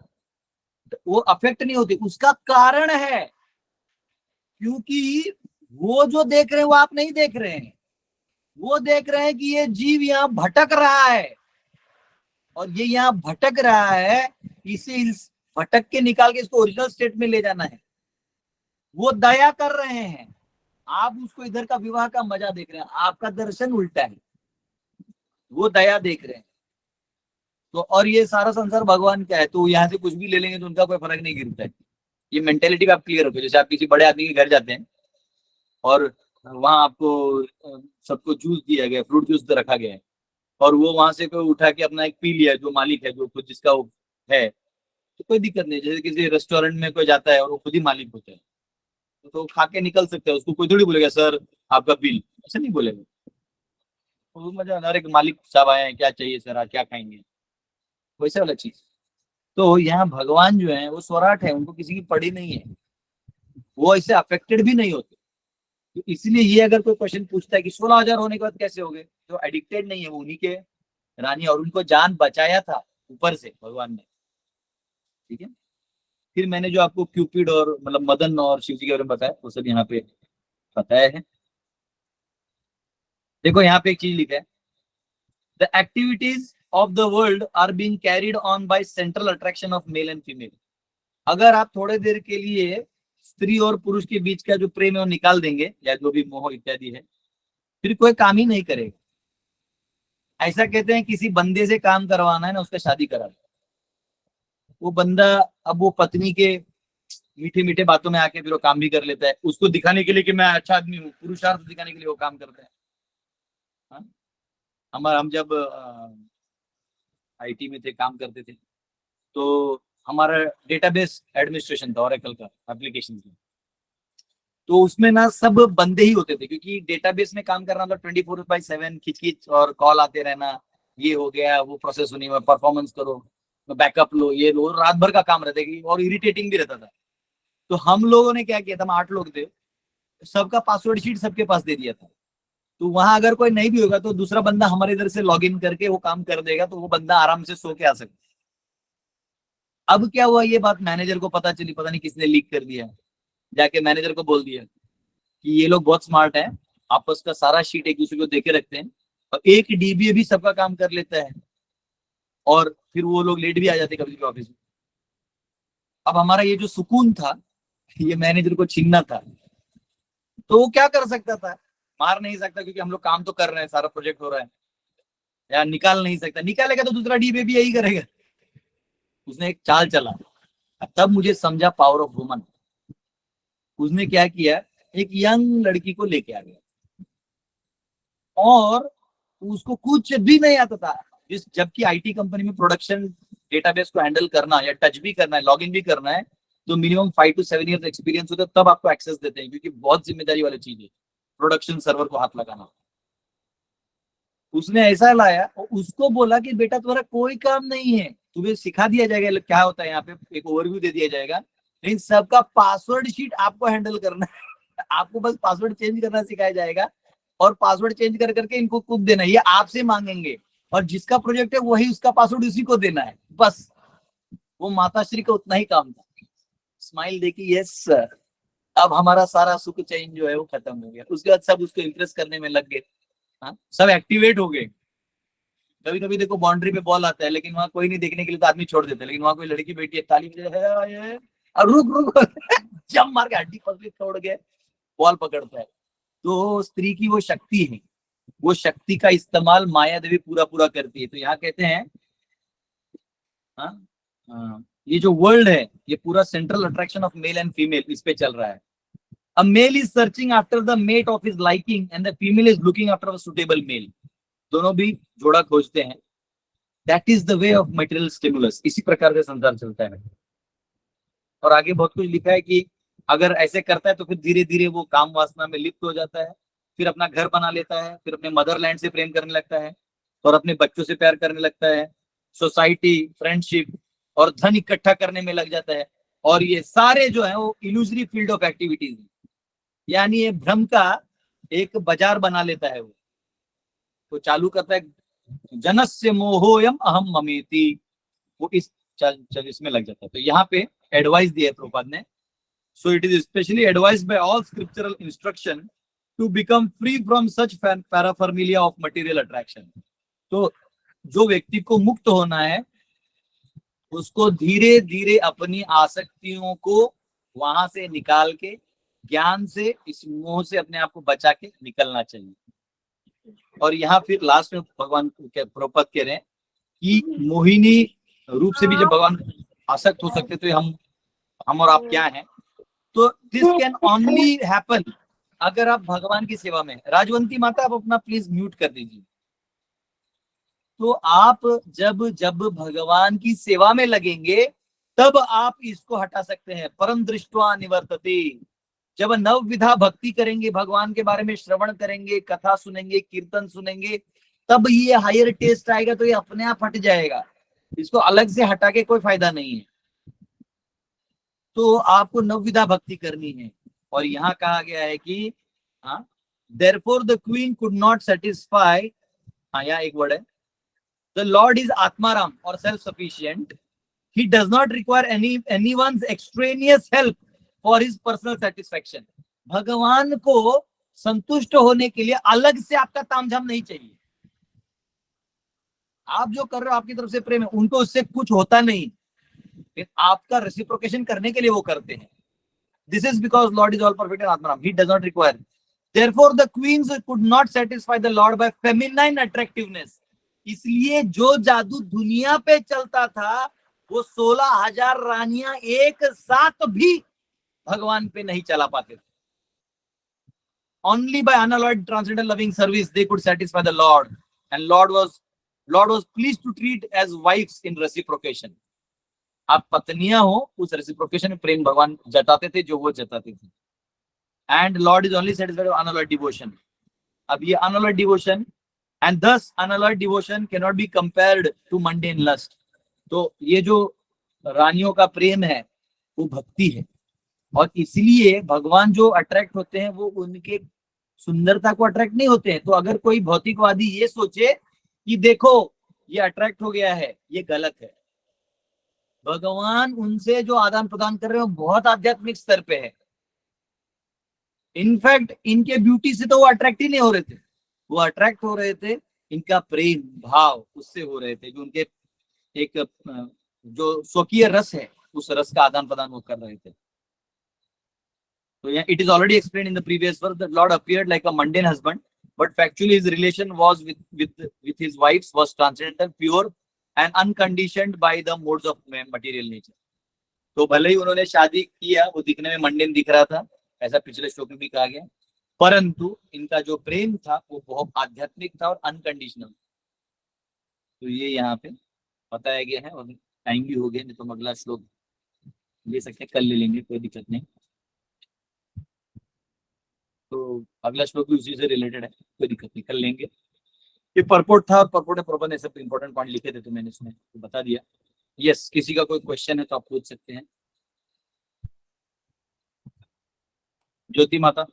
वो अफेक्ट नहीं होते, उसका कारण है क्योंकि वो जो देख रहे हैं वो आप नहीं देख रहे हैं। वो देख रहे हैं कि ये जीव यहाँ भटक रहा है, और ये यहाँ भटक रहा है, इसे इस भटक के निकाल के इसको ओरिजिनल स्टेट में ले जाना है। वो दया कर रहे हैं, आप उसको इधर का विवाह का मजा देख रहे हैं, आपका दर्शन उल्टा है, वो दया देख रहे हैं। तो और ये सारा संसार भगवान का है, तो यहाँ से कुछ भी ले लेंगे तो उनका कोई फर्क नहीं गिरता है। ये मेंटेलिटी आप क्लियर रखो। जैसे आप किसी बड़े आदमी के घर जाते हैं और वहां आपको सबको जूस दिया गया, फ्रूट जूस रखा गया है, और वो वहां से कोई उठा के अपना एक पी लिया, जो मालिक है, जो खुद जिसका वो है, तो कोई दिक्कत नहीं। जैसे किसी रेस्टोरेंट में कोई जाता है और वो खुद ही मालिक होता है, तो खा के निकल सकते हैं, उसको कोई थोड़ी बोलेगा सर आपका बिल, ऐसा नहीं बोलेगा। तो मजा, अरे मालिक साहब आए हैं, क्या चाहिए सर, आज क्या खाएंगे, वैसे वाला चीज। तो यहाँ भगवान जो है वो स्वराट है, उनको किसी की पड़ी नहीं है, वो ऐसे अफेक्टेड भी नहीं होते। तो इसलिए ये अगर कोई क्वेश्चन पूछता है कि 16,000 होने के बाद कैसे हो गए, तो एडिक्टेड नहीं है, वो उन्हीं के रानी, और उनको जान बचाया था ऊपर से भगवान ने। ठीक है, फिर मैंने जो आपको क्यूपिड और मतलब मदन और शिव जी के बारे में बताया, वो सब यहाँ पे बताया है। देखो यहाँ पे एक चीज लिखा है, the activities of the world are being carried on by central attraction of male and female. अगर आप थोड़े देर के लिए स्त्री और पुरुष के बीच का जो प्रेम है वो निकाल देंगे, या जो भी मोह इत्यादि है, फिर कोई काम ही नहीं करेगा। ऐसा कहते हैं किसी बंदे से काम करवाना है ना, उसका शादी करा दो। वो बंदा अब वो पत्नी के मीठे मीठे बातों में आके फिर वो काम भी कर लेता है, उसको दिखाने के लिए कि मैं अच्छा आदमी हूँ, पुरुषार्थ दिखाने के लिए वो काम करता है। हाँ? हम जब आईटी में थे, काम करते थे, तो हमारा डेटाबेस एडमिनिस्ट्रेशन था, ओरेकल का एप्लीकेशन का। तो उसमें ना सब बंदे ही होते थे, क्योंकि डेटाबेस में काम करना था 24/7, खिंच खिंच और कॉल आते रहना, ये हो गया वो प्रोसेस होनी है, परफॉर्मेंस करो, बैकअप लो, ये लो, रात भर का काम रहता है, और इरिटेटिंग भी रहता था। तो हम लोगों ने क्या किया था, हम 8 लोग थे, सबका पासवर्ड शीट सबके पास दे दिया था। तो वहां अगर कोई नहीं भी होगा तो दूसरा बंदा हमारे इधर से लॉग इन करके वो काम कर देगा, तो वो बंदा आराम से सो के आ सकता है। अब क्या हुआ, ये बात मैनेजर को पता चली, पता नहीं किसने लीक कर दिया, जाके मैनेजर को बोल दिया कि ये लोग बहुत स्मार्ट है, आपस का सारा शीट एक दूसरे को देके रखते हैं, और एक डीबीए भी सबका काम कर लेता है, और फिर वो लोग लेट भी आ जाते कभी कभी ऑफिस में। अब हमारा ये जो सुकून था, ये मैनेजर को छीनना था। तो वो क्या कर सकता था, मार नहीं सकता, क्योंकि हम लोग काम तो कर रहे हैं, सारा प्रोजेक्ट हो रहा है, या निकाल नहीं सकता, निकालेगा तो दूसरा डीबीए भी यही करेगा। उसने एक चाल चला, तब मुझे समझा पावर ऑफ वुमन। उसने क्या किया, एक यंग लड़की को लेके आ गया, और उसको कुछ भी नहीं आता था। जबकि आईटी कंपनी में प्रोडक्शन डेटाबेस को हैंडल करना या टच भी करना है, लॉगिन भी करना है, तो मिनिमम 5 to 7 ईयर्स एक्सपीरियंस होता है, तब आपको एक्सेस देते हैं, क्योंकि बहुत जिम्मेदारी वाली चीज है प्रोडक्शन सर्वर को हाथ लगाना। उसने ऐसा लाया और उसको बोला कि बेटा तुम्हारा कोई काम नहीं है, तुम्हें सिखा दिया जाएगा क्या होता है, यहाँ पे एक ओवरव्यू दे दिया जाएगा, लेकिन सबका पासवर्ड शीट आपको हैंडल करना है। आपको बस पासवर्ड चेंज करना सिखाया जाएगा, और पासवर्ड चेंज कर करके इनको कुछ देना है, ये आपसे मांगेंगे, और जिसका प्रोजेक्ट है वही उसका पासवर्ड उसी को देना है, बस। वो माताश्री का उतना ही काम था। स्माइल देखी, यस सर। अब हमारा सारा सुख चैन जो है वो खत्म हो गया। उसके बाद सब उसको इम्प्रेस करने में लग गए। हाँ, सब एक्टिवेट हो गए। कभी कभी देखो बाउंड्री पे बॉल आता है, लेकिन वहां कोई नहीं देखने के लिए, तो आदमी छोड़ देता है, लेकिन वहां कोई लड़की बैठी है, ताली बजा है, और रुक रुक जम मार के हड्डी पसली तोड़ के बॉल पकड़ता है। तो स्त्री की वो शक्ति है, वो शक्ति का इस्तेमाल माया देवी पूरा पूरा करती है। तो यहाँ कहते हैं हाँ, ये जो वर्ल्ड है ये पूरा central attraction of male and female इस पे चल रहा है। A male is searching after the mate of his liking and the female is looking after a suitable male. दोनों भी जोड़ा खोजते हैं। That is the way of material stimulus. इसी प्रकार से संसार चलता है। और आगे बहुत कुछ लिखा है कि अगर ऐसे करता है तो फिर धीरे धीरे वो काम वासना में लिप्त हो जाता है, फिर अपना घर बना लेता है, फिर अपने मदरलैंड से प्रेम करने लगता है और अपने बच्चों से प्यार करने लगता है, सोसाइटी, फ्रेंडशिप और धन इकट्ठा करने में लग जाता है। और ये सारे जो है वो इल्यूजरी फील्ड ऑफ एक्टिविटीज है, यानी ये भ्रम का एक बाजार बना लेता है। वो चालू करता है जनस्य मोहोयम अहम ममेति, वो इसमें लग जाता है। तो यहाँ पे एडवाइस दिया है प्रभुपाद ने। So it is specially advised by all scriptural instruction to become free from such paraphernalia of material attraction. तो जो व्यक्ति को मुक्त होना है उसको धीरे धीरे अपनी आसक्तियों को वहां से निकाल के ज्ञान से, इस मोह से अपने आप को बचा के निकलना चाहिए। और यहाँ फिर लास्ट में भगवान प्रभुपाद कह रहे हैं कि मोहिनी रूप से भी जब भगवान आसक्त हो सकते तो हम और आप क्या हैं। तो दिस कैन ओनली हैपन अगर आप भगवान की सेवा में। राजवंती माता आप अपना प्लीज म्यूट कर दीजिए। तो आप जब जब भगवान की सेवा में लगेंगे तब आप इसको हटा सकते हैं। परम दृष्टवा निवर्तते, जब नवविधा भक्ति करेंगे, भगवान के बारे में श्रवण करेंगे, कथा सुनेंगे, कीर्तन सुनेंगे, तब ये हायर टेस्ट आएगा तो ये अपने आप हट जाएगा। इसको अलग से हटा के कोई फायदा नहीं है। तो आपको नवविधा भक्ति करनी है। और यहाँ कहा गया है कि therefore the queen could not satisfy, यहाँ एक वर्ड है, द लॉर्ड इज आत्माराम और self sufficient, he does not require anyone's extraneous help for his personal satisfaction। भगवान को संतुष्ट होने के लिए अलग से आपका तामझाम नहीं चाहिए। आप जो कर रहे हो आपकी तरफ से प्रेम है, उनको उससे कुछ होता नहीं, आपका रेसिप्रोकेशन करने के लिए वो करते हैं। This is because lord is all perfect and atmarama, he does not require. Therefore the queens could not satisfy the lord by feminine attractiveness. इसलिए जो जादू दुनिया पे चलता था वो 16,000 रानियां एक साथ भी भगवान पे नहीं चला पाते थे। Only by unalloyed transcendental loving service they could satisfy the Lord, and Lord was pleased to treat as wives in reciprocation। आप पत्नियां हो उस रेसिप्रोकेशन में प्रेम भगवान जताते थे जो वो जताते थे। And Lord is only satisfied with unalloyed devotion। अब ये unalloyed devotion, and thus unalloyed devotion cannot be compared to mundane lust। तो ये जो रानियों का प्रेम है वो भक्ति है, और इसलिए भगवान जो अट्रैक्ट होते हैं वो उनके सुंदरता को अट्रैक्ट नहीं होते हैं। तो अगर कोई भौतिकवादी ये सोचे कि देखो ये अट्रैक्ट हो गया है, ये गलत है। भगवान उनसे जो आदान प्रदान कर रहे हैं बहुत आध्यात्मिक स्तर पे है। इनफैक्ट इनके ब्यूटी से तो वो अट्रैक्ट ही नहीं हो रहे थे, वो अट्रैक्ट हो रहे थे इनका प्रेम भाव, उससे हो रहे थे, जो उनके एक जो स्वकीय रस है उस रस का आदान प्रदान वो कर रहे थे। So yeah, it is already explained in the previous verse that Lord appeared like a mundane husband, but factually his relation was with his wives was transcendental, pure and unconditioned by the modes of material nature। तो भले ही उन्होंने शादी किया, वो दिखने में mundane दिख रहा था, ऐसा पिछले श्लोक में भी कहा गया, परंतु इनका जो प्रेम था वो बहुत आध्यात्मिक था और अनकंडीशनल। तो ये यहाँ पे बताया गया है। और टाइम भी हो गया, नहीं तो हम अगला श्लोक ले सकते हैं, कल ले लेंगे, कोई दिक्कत नहीं। तो अगला श्लोक भी उसी से रिलेटेड है, कोई दिक्कत नहीं, कर लेंगे। ये परपोर्ट था और परपोर्ट में प्रभु ने सब इंपॉर्टेंट पॉइंट लिखे थे तो मैंने इसमें तो बता दिया। यस, किसी का कोई क्वेश्चन है तो आप पूछ सकते हैं। ज्योति माता।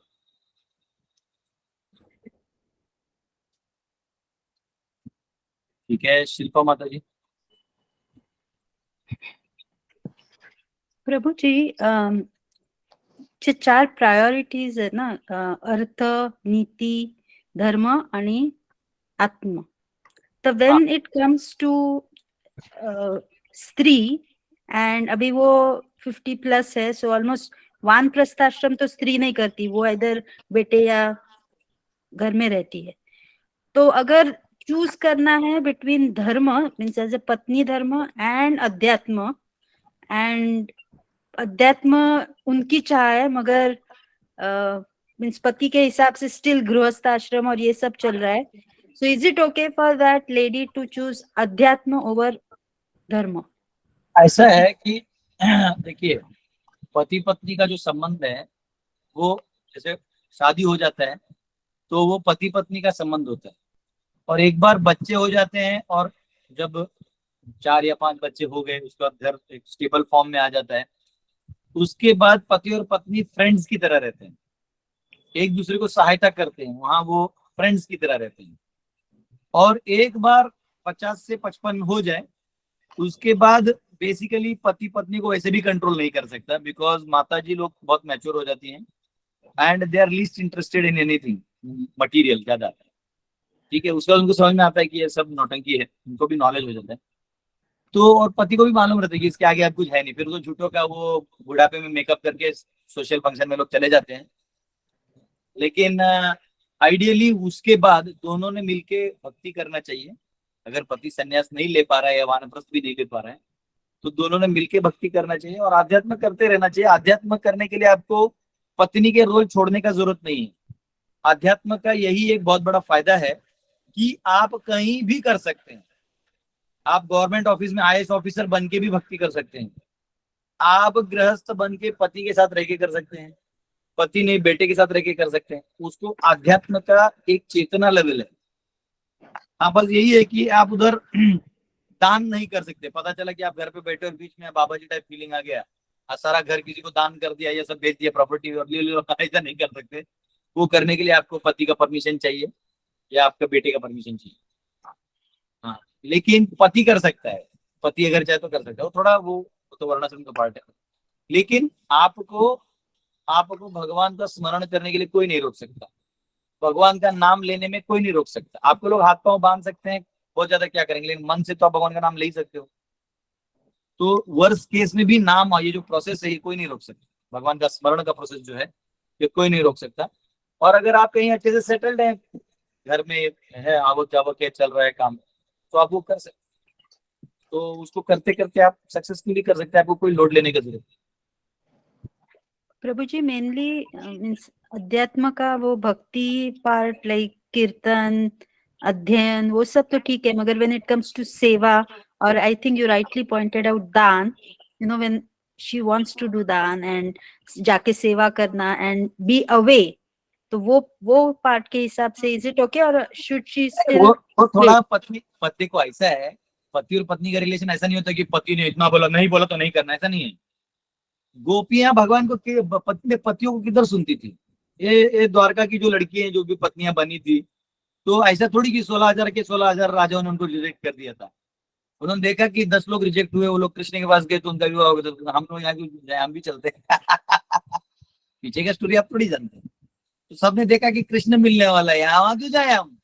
ठीक है, शिल्पा माता जी। प्रभु जी, जे 4 प्रायोरिटीज आहे ना, अर्थ, नीति, धर्म आणि आत्मा, तो व्हेन इट कम्स टू स्त्री, एंड अभी वो 50+ है, सो ऑलमोस्ट वानप्रस्थाश्रम तो स्त्री नहीं करती, वो इधर बेटे या घर में रहती है। तो अगर चूज करना है बिटवीन धर्म मीन्स एज ए पत्नी धर्म एंड अध्यात्म, एंड अध्यात्म उनकी चाह है, मगर मीन्स पति के हिसाब से स्टिल गृहस्थ आश्रम और ये सब चल रहा है, so is it okay for that lady to choose adhyatma over dharma? ऐसा है कि देखिए, पति पत्नी का जो संबंध है वो जैसे शादी हो जाता है तो वो पति पत्नी का संबंध होता है, और एक बार बच्चे हो जाते हैं और जब 4 या 5 बच्चे हो गए उसके बाद घर एक स्टेबल फॉर्म में आ जाता है, उसके बाद पति और पत्नी फ्रेंड्स की तरह रहते हैं, एक दूसरे को सहायता करते हैं, वहां वो फ्रेंड्स की तरह रहते हैं। और एक बार 50 से 55 हो जाए उसके बाद बेसिकली पति पत्नी को वैसे भी कंट्रोल नहीं कर सकता, बिकॉज माता जी लोग बहुत मैच्योर हो जाती हैं and they are least interested in anything material ज्यादा, ठीक है। उसका उनको समझ में आता है कि ये सब नौटंकी है, उनको भी नॉलेज हो जाता है। तो और पति को भी मालूम रहता है कि इसके आगे अब कुछ है नहीं, फिर तो झूठों का वो बुढ़ापे में मेकअप करके सोशल फंक्शन में लोग चले जाते हैं। लेकिन आइडियली उसके बाद दोनों ने मिलके भक्ति करना चाहिए। अगर पति संन्यास नहीं ले पा रहा है या वानप्रस्थ भी नहीं ले पा रहा है तो दोनों ने मिलके भक्ति करना चाहिए और आध्यात्म करते रहना चाहिए। आध्यात्म करने के लिए आपको पत्नी के रोल छोड़ने का जरूरत नहीं है। आध्यात्म का यही एक बहुत बड़ा फायदा है कि आप कहीं भी कर सकते हैं। आप गवर्नमेंट ऑफिस में IAS ऑफिसर बन के भी भक्ति कर सकते हैं, आप गृहस्थ बन के पति के साथ रह के कर सकते हैं, पति नहीं बेटे के साथ रह के कर सकते हैं। उसको आध्यात्म का एक चेतना लेवल है। हाँ, बस यही है कि आप उधर दान नहीं कर सकते। पता चला कि आप घर पे बैठे और बीच में बाबा जी टाइप फीलिंग आ गया और सारा घर किसी को दान कर दिया, ये सब बेच दिया प्रॉपर्टी और ले लो, ऐसा नहीं कर सकते। वो करने के लिए आपको पति का परमिशन चाहिए या आपके बेटे का परमिशन चाहिए। हाँ, लेकिन पति कर सकता है, पति अगर चाहे तो कर सकता है। वो थोड़ा वो तो वर्णाश्रम का पार्ट है। लेकिन आपको भगवान का स्मरण करने के लिए कोई नहीं रोक सकता, भगवान का नाम लेने में कोई नहीं रोक सकता। आपको लोग हाथ पांव बांध सकते हैं, बहुत ज्यादा क्या करेंगे, लेकिन मन से तो आप भगवान का नाम ले ही सकते हो। तो वर्स्ट केस में भी नाम, ये जो प्रोसेस है ये कोई नहीं रोक सकता। भगवान का स्मरण का प्रोसेस जो है ये कोई नहीं रोक सकता। और अगर आप कहीं अच्छे से सेटल्ड हैं, घर में है, आवक जावक है, चल रहा है काम, तो आप वो कर सकते। तो उसको करते करते आप सक्सेसफुली कर सकते हैं, आपको कोई लोड लेने की जरूरत नहीं। प्रभु जी, मेनली मीन्स अध्यात्म का वो भक्ति पार्ट लाइक कीर्तन अध्ययन वो सब तो ठीक है, मगर when it comes to seva, और I think you rightly pointed out daan, you know when she wants to do daan and जाके सेवा करना एंड बी अवे, तो वो पार्ट के हिसाब से इज इट ओके और शुड शी स्टिल? वो थोड़ा पत्नी को ऐसा है, पति और पत्नी का रिलेशन ऐसा नहीं होता कि पति ने इतना बोला, नहीं बोला तो नहीं करना, ऐसा नहीं है। गोपियां भगवान को पतियों को किधर सुनती थी। ये द्वारका की जो लड़की है, जो भी पत्नियां बनी थी, तो ऐसा थोड़ी कि 16,000 के 16,000 राजाओं ने उनको रिजेक्ट कर दिया था। उन्होंने देखा कि 10 लोग रिजेक्ट हुए, वो लोग कृष्ण के पास गए तो उनका विवाह हो गया, तो हम लोग यहाँ हम भी चलते हैं। पीछे का स्टोरी आप थोड़ी जानते हैं। तो सबने देखा कि कृष्ण मिलने वाला है, यहाँ क्यों जाए हम।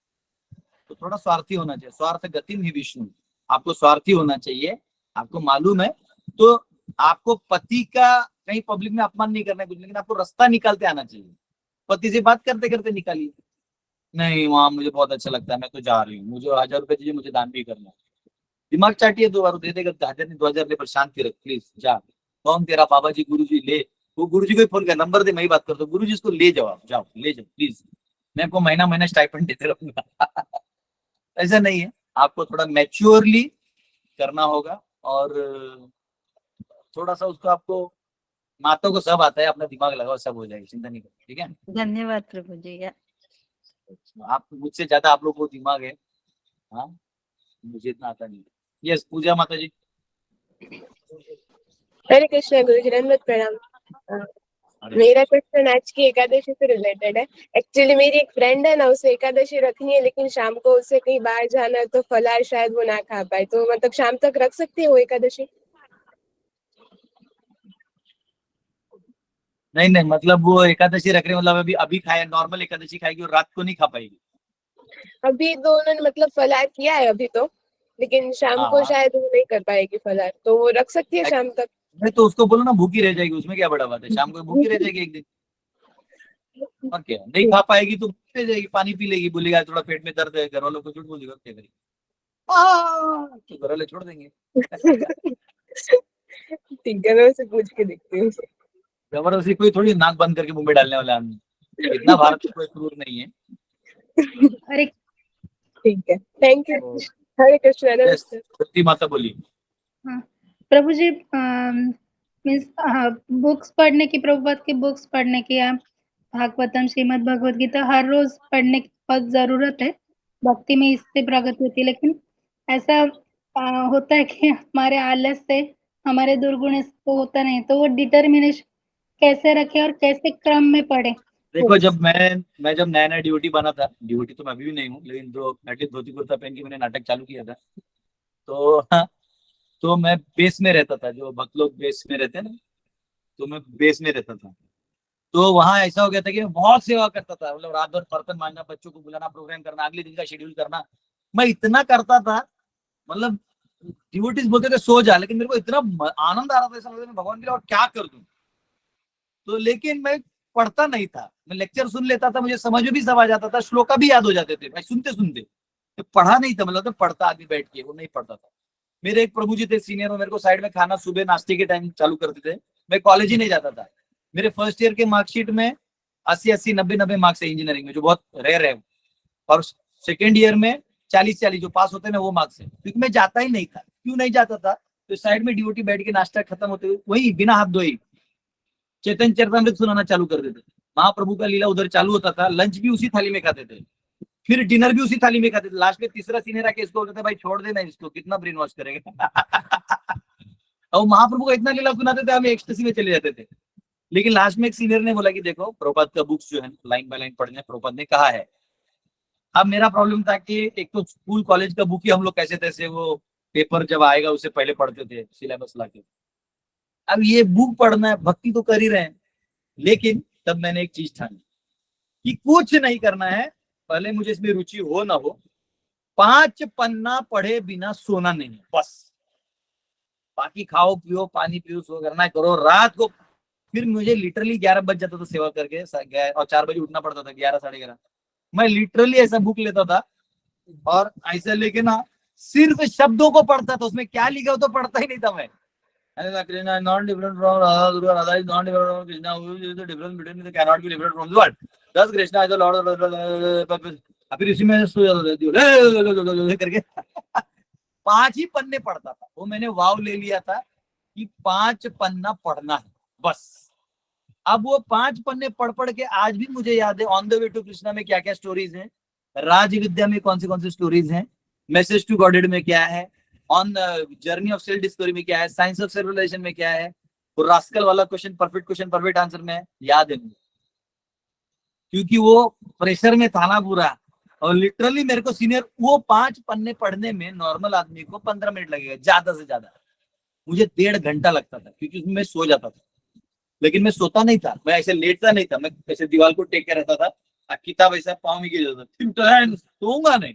तो थोड़ा स्वार्थी होना चाहिए, स्वार्थ गतिम ही विष्णु। आपको स्वार्थी होना चाहिए, आपको मालूम है। तो आपको पति का कहीं पब्लिक में अपमान नहीं करना है कुछ, लेकिन आपको रास्ता निकालते आना चाहिए। पति से बात करते करते निकालिए, नहीं वहां मुझे बहुत अच्छा लगता है, मैं तो जा रही हूँ, मुझे 1,000 रुपए दीजिए, मुझे दान भी करना है। दिमाग चाटिए 2 बार, दे देगा 1,000 नहीं 2,000 ले, पर शांति रख प्लीज, जा। कौन तेरा बाबा जी गुरु जी ले, वो गुरु जी को फोन कर, नंबर दे, मैं ही बात करता हूँ, गुरु जी इसको ले जाओ, जाओ ले जाओ प्लीज, मैं आपको महीना महीना स्टाइपेंड देते रहूंगा। ऐसा नहीं है, आपको थोड़ा मैच्योरली करना होगा। और थोड़ा सा उसको, आपको माता को सब आता है, अपना दिमाग लगाओ, सब हो जाएगा, चिंता नहीं करो, ठीक है। धन्यवाद प्रभु जी। आप मुझसे ज्यादा आप लोग को दिमाग है, हाँ, मुझे इतना आता नहीं। यस, पूजा माता जी। हरे कृष्णा गुरु जी, दंडवत प्रणाम। मेरा क्वेश्चन आज की एकादशी से रिलेटेड है। एक्चुअली मेरी एक फ्रेंड है ना, उसे एकादशी रखनी है, लेकिन शाम को उसे कहीं बाहर जाना है तो फलाहार शायद वो ना खा पाए, तो मतलब शाम तक रख सकती है वो एकादशी? नहीं नहीं, मतलब वो एकादशी रख रहे, मतलब अभी अभी खाए, नॉर्मल एकादशी खाएगी और रात को नहीं खा पाएगी। अभी तो उन्होंने मतलब फलाहार किया है अभी तो, लेकिन शाम को हाँ, शायद वो नहीं कर पाएगी फलाहार, तो वो रख सकती है शाम तक? नहीं तो उसको बोलो ना भूखी रह जाएगी, उसमें क्या बड़ा बात है, शाम को भूखी रह जाएगी एक दिन। और क्या, नहीं खा पाएगी तो भूखी रह जाएगी, पानी पी लेगी, बोलेगा थोड़ा पेट में दर्द है, घर वालों को झूठ बोल देगा, क्या करेगी, तो घर वाले छोड़ देंगे। ठीक है, मैं उसे पूछ के देखती हूँ। जबरदस्ती कोई थोड़ी नाक बंद करके मुंह में डालने वाला आदमी, इतना भारत में कोई क्रूर नहीं है। अरे ठीक है, thank you. Hare Krishna. Yes, नमस्ते। सती माता बोली। हाँ, प्रभु जी मीन्स बुक्स पढ़ने की, प्रभुपाद की बुक्स पढ़ने की, या भागवतम, श्रीमद् भगवत गीता हर रोज पढ़ने की बहुत जरूरत है, भक्ति में इससे प्रगति होती है। लेकिन ऐसा होता है कि हमारे आलस से, हमारे दुर्गुण को होता नहीं, तो वो डिटर्मिनेशन कैसे रखे और कैसे क्रम में पढ़े? देखो, जब मैं जब नया नया ड्यूटी बना था, ड्यूटी तो मैं अभी भी नहीं हूँ, लेकिन जो एटलीस्ट धोती कुर्ता पहन के मैंने नाटक चालू किया था, तो तो मैं बेस में रहता था, जो भक्त लोग बेस में रहते हैं ना, तो मैं बेस में रहता था। तो वहां ऐसा हो गया था कि मैं बहुत सेवा करता था, मतलब रात भर बर्तन मांजना, बच्चों को बुलाना, प्रोग्राम करना, अगले दिन का शेड्यूल करना, मैं इतना करता था, मतलब डिवोटीज बोलते थे सो जा, लेकिन मेरे को इतना आनंद आ रहा था, ऐसा लगता था मैं भगवान के लिए और क्या कर दूं। तो लेकिन मैं पढ़ता नहीं था, मैं लेक्चर सुन लेता था, मुझे समझ में भी सब आ जाता था, श्लोका भी याद हो जाते थे मैं सुनते सुनते, तो पढ़ा नहीं था, मतलब तो पढ़ता आदमी बैठ के, वो नहीं पढ़ता था। मेरे एक प्रभु जी थे सीनियर, वो मेरे को साइड में खाना सुबह नाश्ते के टाइम चालू करते थे, मैं कॉलेज ही नहीं जाता था। मेरे फर्स्ट ईयर के मार्कशीट में 80-80, 90-90 मार्क्स है इंजीनियरिंग में, जो बहुत रेयर है, और सेकेंड ईयर में 40-40 जो पास होते हैं ना, वो मार्क्स है, क्योंकि मैं जाता ही नहीं था। क्यों नहीं जाता था? तो साइड में ड्यूटी बैठ के नाश्ता खत्म होते हुए वही बिना हाथ धोए चेतन चरितमृत सुनाना चालू कर देते, महाप्रभु का लीला उधर चालू होता था, लंच भी उसी थाली में खाते थे, फिर डिनर भी उसी थाली में खाते थे। लास्ट में तीसरा सीनियर आके इसको बोलता था, भाई छोड़ देना इसको, कितना ब्रेन वॉश करेगा। और महाप्रभु को इतना लीला सुनाते थे, हम एक्सटेसी में चले जाते थे। लेकिन लास्ट में एक सीनियर ने बोला कि देखो, प्रभुपाद का बुक्स जो है लाइन बाय लाइन पढ़ने, प्रभुपाद ने कहा है। अब मेरा प्रॉब्लम था कि एक तो स्कूल कॉलेज का बुक ही हम लोग कैसे तैसे, वो पेपर जब आएगा उससे पहले पढ़ते थे सिलेबस लाके। अब ये बुक पढ़ना है, भक्ति तो कर ही रहे हैं, लेकिन तब मैंने एक चीज ठानी कि कुछ नहीं करना है, पहले मुझे इसमें रुचि हो ना हो, 5 पन्ना पढ़े बिना सोना नहीं है, बस। बाकी खाओ पियो, पानी पियो, सो करना है करो। रात को फिर मुझे लिटरली 11 बज जाता था सेवा करके, और 4 बजे उठना पड़ता था, 11 साढ़े 11। मैं लिटरली ऐसा बुक लेता था और ऐसा लेके ना सिर्फ शब्दों को पढ़ता था, उसमें क्या लिखा हो तो पढ़ता ही नहीं था मैं। Krishna is not different from Radha, Guru Radha is not different from Krishna. Who is the difference between they cannot be different from the what? Thus Krishna is the Lord of the फिर इसी में सो जाता करके 5 ही पन्ने पढ़ता था। वो मैंने वाव ले लिया था कि 5 पन्ना पढ़ना है, बस। अब वो 5 पन्ने पढ़ पढ़ के आज भी मुझे याद है on the way to Krishna में क्या क्या स्टोरीज हैं, राज विद्या में कौन सी स्टोरीज हैं, मैसेज टू गॉडेड में क्या है, on journey of self discovery में क्या है, साइंस ऑफ सेल्फ रिलेशन में क्या है, और रास्कल वाला क्वेश्चन परफेक्ट आंसर में याद है मुझे, क्योंकि वो प्रेशर में था ना पूरा। और लिटरली मेरे को सीनियर, वो 5 पन्ने पढ़ने में नॉर्मल आदमी को 15 मिनट लगेगा ज्यादा से ज्यादा, मुझे 1.5 घंटा लगता था, क्योंकि उसमें मैं सो जाता था। लेकिन मैं सोता नहीं था, मैं ऐसे लेटता नहीं था, मैं ऐसे दीवार को टेक के रहता था, किताब ऐसा पाँव में गिर जाता था, सोऊंगा नहीं।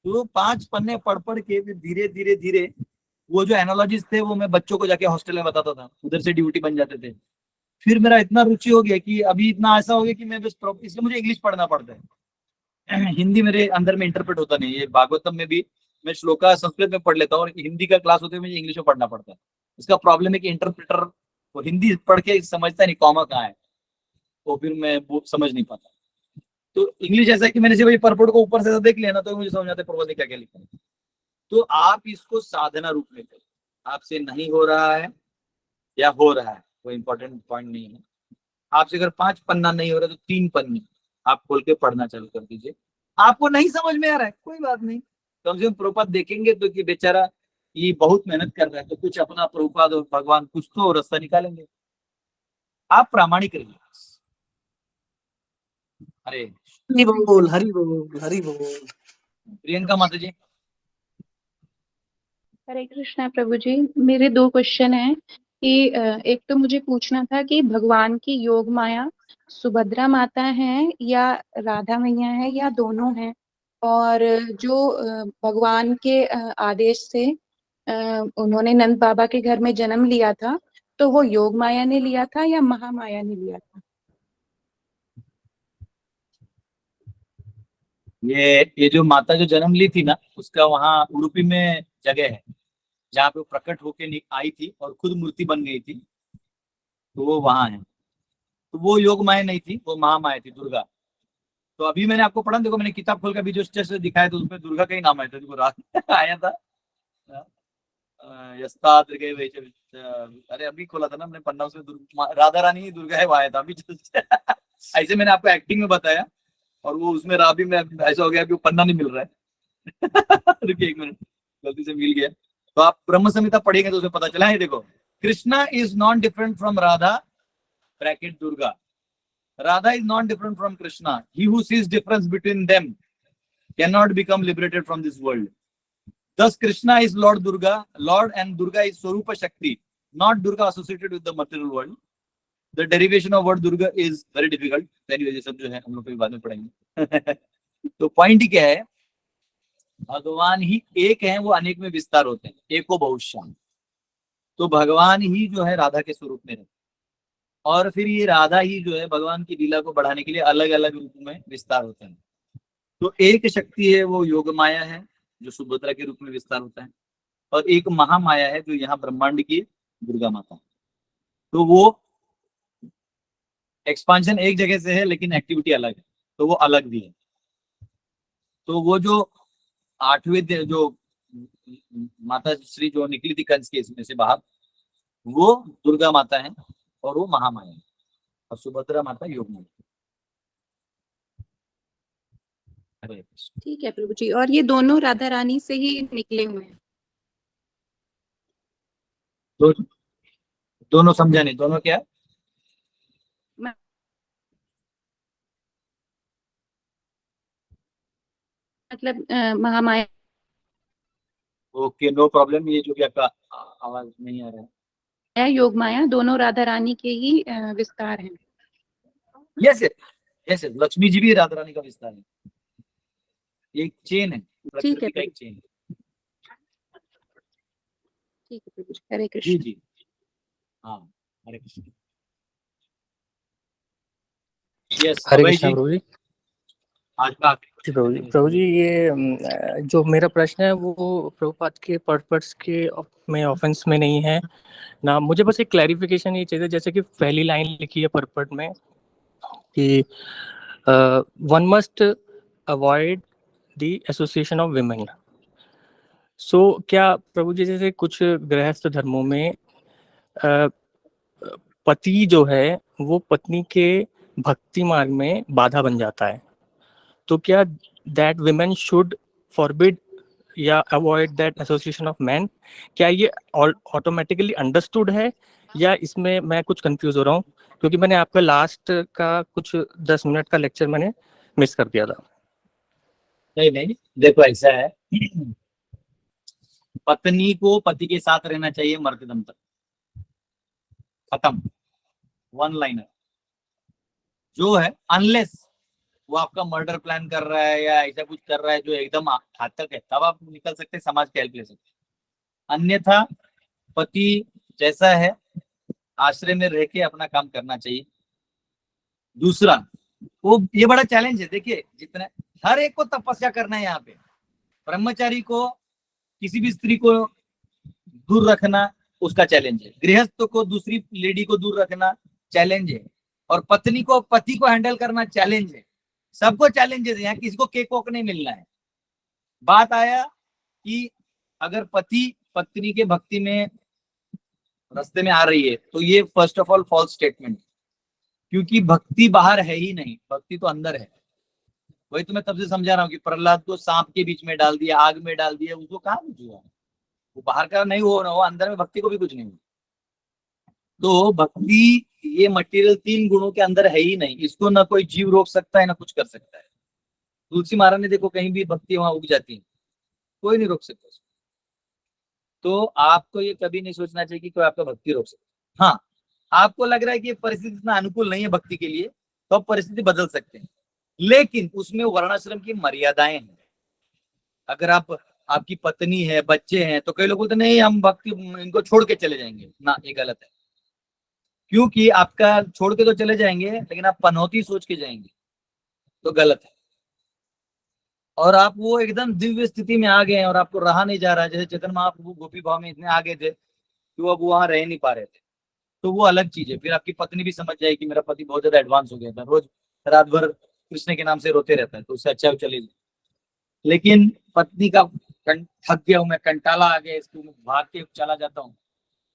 तो 5 पन्ने पढ़ पढ़ के फिर धीरे धीरे धीरे वो जो एनालॉजीज थे वो मैं बच्चों को जाके हॉस्टल में बताता था, उधर से ड्यूटी बन जाते थे। फिर मेरा इतना रुचि हो गया कि अभी इतना ऐसा हो गया कि मैं बस इसलिए मुझे इंग्लिश पढ़ना पड़ता है। हिंदी मेरे अंदर में इंटरप्रेट होता नहीं है। भागवतम में भी मैं श्लोका संस्कृत में पढ़ लेता हूँ, और हिंदी का क्लास होते हुए मुझे इंग्लिश में पढ़ना पड़ता है। इसका प्रॉब्लम है कि इंटरप्रेटर वो हिंदी पढ़ के समझता नहीं कॉमा कहाँ है, तो फिर मैं वो समझ नहीं पाता। तो इंग्लिश ऐसा है कि मैंने सिर्फ परपोर्ट को ऊपर से देख लिया ना, तो मुझे समझ आता है प्रभु ने क्या क्या लिखा है। तो आप इसको साधना रूप में करें, आपसे नहीं हो रहा है या हो रहा है वो इंपॉर्टेंट पॉइंट नहीं है। आपसे अगर 5 पन्ना नहीं हो रहा तो 3 पन्ने आप खोल के पढ़ना चालू कर दीजिए। आपको नहीं समझ में आ रहा है कोई बात नहीं, कम से कम प्रभुपाद देखेंगे तो कि बेचारा ये बहुत मेहनत कर रहा है, तो कुछ अपना प्रभुपाद और भगवान कुछ तो रास्ता निकालेंगे। आप प्रामाणिक रहिए। अरे हरि बोल हरि बोल हरि बोल। प्रियंका माता जी। हरे कृष्णा प्रभु जी, मेरे 2 क्वेश्चन हैं कि एक तो मुझे पूछना था कि भगवान की योग माया सुभद्रा माता है या राधा मैया है या दोनों हैं, और जो भगवान के आदेश से उन्होंने नंद बाबा के घर में जन्म लिया था, तो वो योग माया ने लिया था या महामाया ने लिया था? ये जो माता जो जन्म ली थी ना, उसका वहाँ उडुपी में जगह है जहाँ पे वो प्रकट होके आई थी और खुद मूर्ति बन गई थी, तो वो वहां है। तो वो योग माया नहीं थी, वो महामाया थी, दुर्गा। तो अभी मैंने आपको पढ़ा, देखो मैंने किताब खोल के अभी जो जैसे दिखाया तो उसमें दुर्गा का ही नाम आया था, देखो रात आया था यस्ताद गए वैसे। अरे अभी खोला था ना मैंने पन्ना, उसमें राधा रानी ही दुर्गा है वो आया था अभी just ऐसे मैंने आपको एक्टिंग में बताया और वो उसमें राबी में ऐसा हो गया कि वो पन्ना नहीं मिल रहा है रुकिए एक मिनट, गलती से मिल गया। तो आप ब्रह्म संहिता पढ़ेंगे तो उसमें पता चला है। देखो, Krishna is not different from Radha bracket Durga, Radha is not different from Krishna. He who sees difference between them cannot become liberated from this world. Thus Krishna is Lord Durga, Lord, and Durga is Swarupa Shakti, not Durga associated with the material world. The derivation of word Durga is very difficult. Anyway, ये सब जो है हम लोग बाद में पढ़ेंगे तो पॉइंट क्या है, भगवान ही एक है, वो अनेक में विस्तार होते हैं, एको बहुश्याम। तो भगवान ही जो है राधा के स्वरूप में रहते, और फिर ये राधा ही जो है भगवान की लीला को बढ़ाने के लिए अलग अलग रूप में विस्तार होते हैं। तो एक शक्ति है वो योग माया है जो सुभद्रा के रूप में विस्तार होता है, और एक महामाया है जो यहाँ ब्रह्मांड की दुर्गा माता। तो वो एक्सपांशन एक जगह से है लेकिन एक्टिविटी अलग है, तो वो अलग भी है। तो वो जो 8वें दिन जो माता श्री जो निकली थी कंस के इसमें से बाहर, वो दुर्गा माता है और वो महामाया है, और सुभद्रा माता योग माता। ठीक है प्रभु जी, और ये दोनों राधा रानी से ही निकले हुए हैं? तो दोनों समझा नहीं, दोनों क्या? मतलब महामाया। Okay, no problem. ये जो भी आपका आवाज नहीं आ रहा है, योग माया दोनों राधा रानी के ही विस्तार हैं। यस यस, लक्ष्मी जी भी राधा रानी का विस्तार है, एक चेन है, ठीक है, का एक चेन। ठीक है प्रभु जी, हरे जी कृष्ण। जी, हाँ, हरे कृष्ण। यस, हरे अभय कृष्णा जी, प्रभु जी। आज का जी प्रभु जी, ये जो मेरा प्रश्न है वो प्रभुपाद के पर्पस के में ऑफेंस में नहीं है ना, मुझे बस एक क्लैरिफिकेशन ये चाहिए। जैसे कि पहली लाइन लिखी है पर्पट में कि one must avoid the association of women. So क्या प्रभु जी, जैसे कुछ गृहस्थ धर्मों में पति जो है वो पत्नी के भक्ति मार्ग में बाधा बन जाता है, तो क्या दैट विमेन शुड फॉरबिड या avoid that association of man, क्या ये ऑटोमेटिकली अंडरस्टूड है या इसमें मैं कुछ कंफ्यूज हो रहा हूँ? क्योंकि मैंने आपका लास्ट का कुछ 10 मिनट का लेक्चर मैंने मिस कर दिया था। नहीं, देखो ऐसा है, पत्नी को पति के साथ रहना चाहिए मरते दम तक, खत्म, वन लाइनर। जो है अनलेस वो आपका मर्डर प्लान कर रहा है या ऐसा कुछ कर रहा है जो एकदम घातक है, तब आप निकल सकते हैं, समाज की हेल्प ले सकते हैं। अन्यथा पति जैसा है आश्रय में रह के अपना काम करना चाहिए। दूसरा, वो ये बड़ा चैलेंज है, देखिए जितने हर एक को तपस्या करना है यहाँ पे। ब्रह्मचारी को किसी भी स्त्री को दूर रखना उसका चैलेंज है, गृहस्थ को दूसरी लेडी को दूर रखना चैलेंज है, और पत्नी को पति को हैंडल करना चैलेंज है। सबको चैलेंजेस है यहाँ, किसी को केक वोक नहीं मिलना है। बात आया कि अगर पति पत्नी के भक्ति में रास्ते में आ रही है तो ये first of all false statement, क्योंकि भक्ति बाहर है ही नहीं, भक्ति तो अंदर है। वही तो मैं तब से समझा रहा हूँ कि प्रहलाद को सांप के बीच में डाल दिया, आग में डाल दिया, उसको कहाँ कुछ हुआ? वो बाहर का नहीं हो ना, वो अंदर में भक्ति को भी कुछ नहीं हुआ। तो भक्ति ये मटेरियल 3 गुणों के अंदर है ही नहीं, इसको ना कोई जीव रोक सकता है ना कुछ कर सकता है। तुलसी महाराज ने देखो कहीं भी भक्ति वहां उग जाती है, कोई नहीं रोक सकता। तो आपको ये कभी नहीं सोचना चाहिए कि कोई आपका भक्ति रोक सकता है। हाँ, आपको लग रहा है कि ये परिस्थिति इतना अनुकूल नहीं है भक्ति के लिए, तो आप परिस्थिति बदल सकते हैं, लेकिन उसमें वर्णाश्रम की मर्यादाएं हैं। अगर आपकी पत्नी है, बच्चे हैं, तो कई लोग बोलते नहीं हम भक्ति इनको छोड़ के चले जाएंगे, ना, ये गलत है। क्योंकि आपका छोड़ के तो चले जाएंगे, लेकिन आप पनौती सोच के जाएंगे तो गलत है। और आप वो एकदम दिव्य स्थिति में आ गए हैं और आपको रहा नहीं जा रहा है, जैसे चेतन महाप्रभु गोपी भाव में इतने आगे थे कि वो अब वहां रह नहीं पा रहे थे, तो वो अलग चीज है। फिर आपकी पत्नी भी समझ जाएगी कि मेरा पति बहुत ज्यादा एडवांस हो गया था, रोज रात भर कृष्ण के नाम से रोते रहता है, तो उससे अच्छा चले जाए। लेकिन पत्नी का थक गया हूं मैं, कंटाला आ गया इसको, मैं भाग के चला जाता हूँ,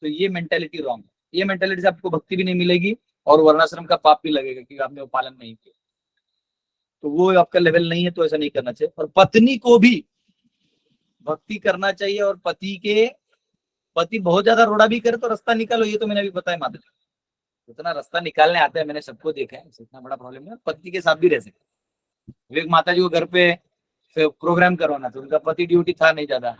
तो ये मेंटेलिटी रॉन्ग है। ये मेंटेलिटी से आपको भक्ति भी नहीं मिलेगी और वर्णाश्रम का पाप भी लगेगा कि आपने वो पालन नहीं किया, तो वो आपका लेवल नहीं है, तो ऐसा नहीं करना चाहिए। और पत्नी को भी भक्ति करना चाहिए, और पति बहुत ज्यादा रोड़ा भी करे तो रास्ता निकालो, ये तो मैंने अभी बताया माता जी, उतना रास्ता निकालने आता है, मैंने सबको देखा है, इतना बड़ा प्रॉब्लम है, पति के साथ भी रह सकते। विवेक माता जी को घर पे प्रोग्राम करवाना था, उनका पति ड्यूटी था नहीं ज्यादा,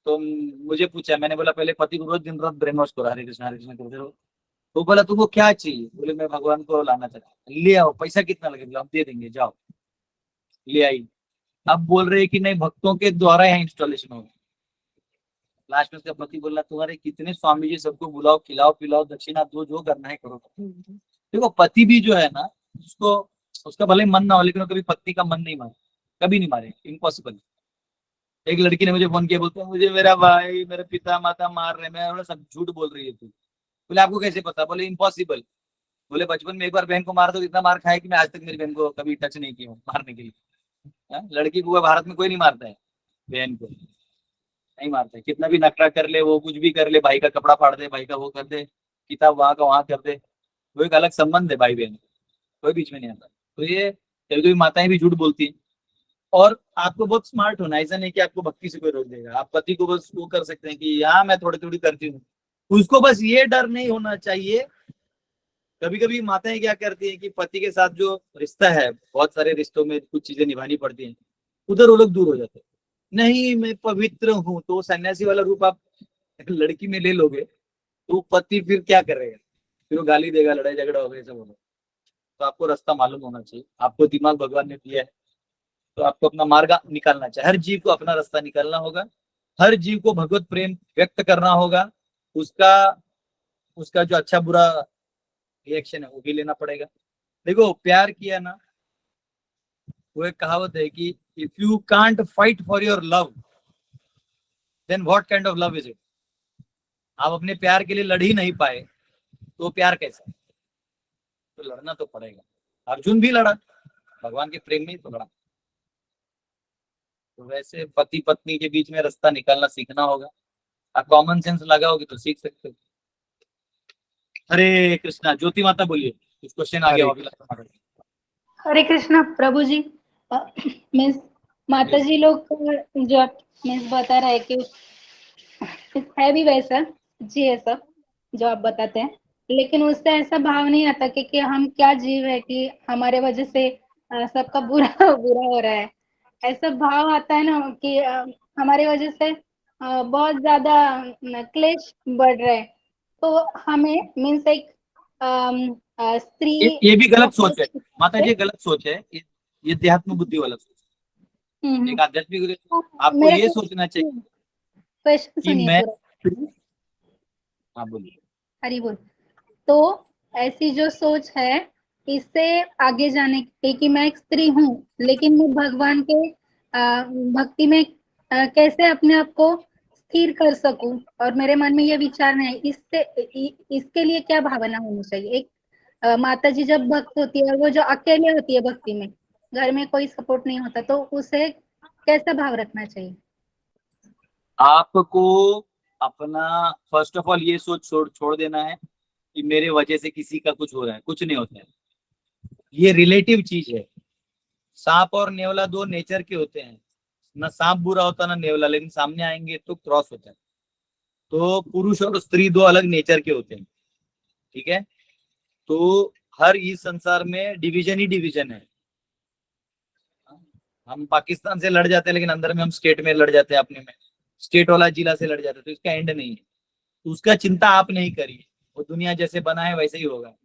तो मुझे पूछा, मैंने बोला पहले पति को रोज दिन रात ब्रेन वॉश करो, हरे कृष्ण करते रहो। तो बोला तुमको क्या चाहिए? बोले मैं भगवान को लाना चाहता हूँ। ले आओ, पैसा कितना लगेगा? हम दे देंगे, जाओ। ले आई। अब बोल रहे कि नहीं, भक्तों के द्वारा यहाँ इंस्टॉलेशन होगा। लास्ट में उसका पति बोला तुम्हारे कितने स्वामी जी, सबको बुलाओ, खिलाओ पिलाओ, दक्षिणा दो, जो करना है करो। देखो पति भी जो है ना, उसको उसका भले मन ना हो, लेकिन कभी पत्नी का मन नहीं मारे, कभी नहीं मारे, इम्पॉसिबल। एक लड़की ने मुझे फोन किया, बोलते मुझे मेरा भाई, मेरे पिता माता मार रहे, मैं सब झूठ बोल रही है तू। बोले आपको कैसे पता? बोले इम्पॉसिबल। बोले बचपन में एक बार बहन को मारा तो इतना मार खाया कि मैं आज तक मेरी बहन को कभी टच नहीं किया हूँ मारने के लिए। लड़की को भारत में कोई नहीं मारता है, बहन को नहीं मारता है, कितना भी नखरा कर ले, वो कुछ भी कर ले, भाई का कपड़ा फाड़ दे, भाई का वो कर दे, किताब वहां का वहां कर दे, वो एक अलग संबंध है भाई बहन, कोई बीच में नहीं आता। तो ये कभी कभी माताएं भी झूठ बोलती हैं। और आपको बहुत स्मार्ट होना, ऐसा नहीं कि आपको भक्ति से कोई रोक देगा। आप पति को बस वो कर सकते हैं कि यहाँ मैं थोड़ी थोड़ी करती हूँ, उसको बस ये डर नहीं होना चाहिए। कभी कभी माताएं क्या करती हैं कि पति के साथ जो रिश्ता है, बहुत सारे रिश्तों में कुछ चीजें निभानी पड़ती हैं, उधर वो लोग दूर हो जाते हैं। नहीं मैं पवित्र हूं, तो सन्यासी वाला रूप आप लड़की में ले लोगे तो पति फिर क्या करेगा? फिर वो गाली देगा, लड़ाई झगड़ा होगा, सब होगा। तो आपको रास्ता मालूम होना चाहिए, आपको दिमाग भगवान ने दिया है, तो आपको अपना मार्ग निकालना चाहिए। हर जीव को अपना रास्ता निकालना होगा, हर जीव को भगवत प्रेम व्यक्त करना होगा, उसका जो अच्छा बुरा रिएक्शन है वो भी लेना पड़ेगा। देखो प्यार किया ना, वो एक कहावत है कि if you can't fight for your love then what kind of love is it. आप अपने प्यार के लिए लड़ ही नहीं पाए तो प्यार कैसा? तो लड़ना तो पड़ेगा। अर्जुन भी लड़ा, भगवान के प्रेम में ही तो लड़ा। तो वैसे पति पत्नी के बीच में रास्ता निकालना सीखना होगा। आप कॉमन सेंस लगाओगे तो सीख सकते हो। हरे कृष्णा। ज्योति माता बोलिए, कुछ क्वेश्चन आ गया अभी। हरे कृष्णा प्रभु जी। मीन्स माता जी लोग जो मीन्स बता रहा है कि है भी वैसा जी है सब जो आप बताते हैं, लेकिन उससे ऐसा भाव नहीं आता कि हम क्या जीव है कि हमारे वजह से सबका बुरा बुरा हो रहा है। ऐसा भाव आता है ना कि हमारे वजह से बहुत ज्यादा क्लेश बढ़ रहा है। तो हमें मीन्स एक स्त्री, ये भी गलत सोच है माता जी, गलत सोच है ये देहात्म बुद्धि वाला सोच है। एक आध्यात्मिक आपको ये सोचना चाहिए क्वेश्चन कि सुनिए मैं। पूरा। हाँ बोलिए। हरी बोल। तो ऐसी जो सोच है, इससे आगे जाने के कि मैं एक स्त्री हूँ, लेकिन मैं भगवान के भक्ति में कैसे अपने आप को स्थिर कर सकूं, और मेरे मन में ये विचार नहीं। इसके लिए क्या भावना होनी चाहिए? एक माता जी जब भक्त होती है और वो जो अकेले होती है भक्ति में, घर में कोई सपोर्ट नहीं होता, तो उसे कैसा भाव रखना चाहिए? आपको अपना फर्स्ट ऑफ ऑल ये सोच छोड़ देना है कि मेरे वजह से किसी का कुछ हो रहा है। कुछ नहीं होता है, ये रिलेटिव चीज है। सांप और नेवला दो नेचर के होते हैं, ना सांप बुरा होता ना नेवला, लेकिन सामने आएंगे तो क्रॉस होता है। तो पुरुष और स्त्री दो अलग नेचर के होते हैं, ठीक है। तो हर इस संसार में डिवीजन ही डिवीजन है। हम पाकिस्तान से लड़ जाते हैं, लेकिन अंदर में हम स्टेट में लड़ जाते हैं, अपने में स्टेट वाला जिला से लड़ जाते हैं, तो इसका एंड नहीं है। तो उसका चिंता आप नहीं करिए, वो दुनिया जैसे बना है वैसे ही होगा।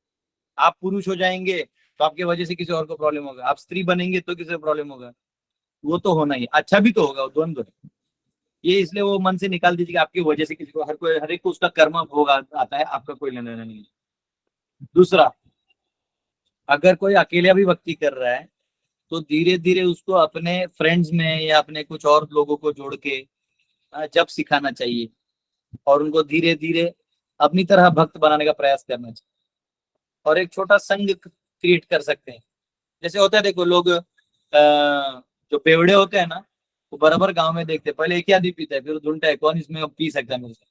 आप पुरुष हो जाएंगे तो आपकी वजह से किसी और को प्रॉब्लम होगा, आप स्त्री बनेंगे तो किसी को प्रॉब्लम होगा। वो तो होना ही, अच्छा भी तो होगा, वो द्वंद्व है। ये इसलिए वो मन से निकाल दीजिए कि आपकी वजह से किसी को, हर एक को उसका कर्म भोग आता है, आपका कोई लेना देना नहीं है। दूसरा, अगर कोई अकेला भी भक्ति कर रहा है तो धीरे धीरे उसको अपने फ्रेंड्स में या अपने कुछ और लोगों को जोड़ के जप सिखाना चाहिए और उनको धीरे धीरे अपनी तरह भक्त बनाने का प्रयास करना चाहिए। और एक छोटा संघ क्रिएट कर सकते हैं। जैसे होता है, देखो लोग जो पेवड़े होते हैं ना, वो बराबर गांव में देखते हैं, पहले एक ही आदमी पीता है, फिर ढूंढता है कौन इसमें पी सकता है मेरे से।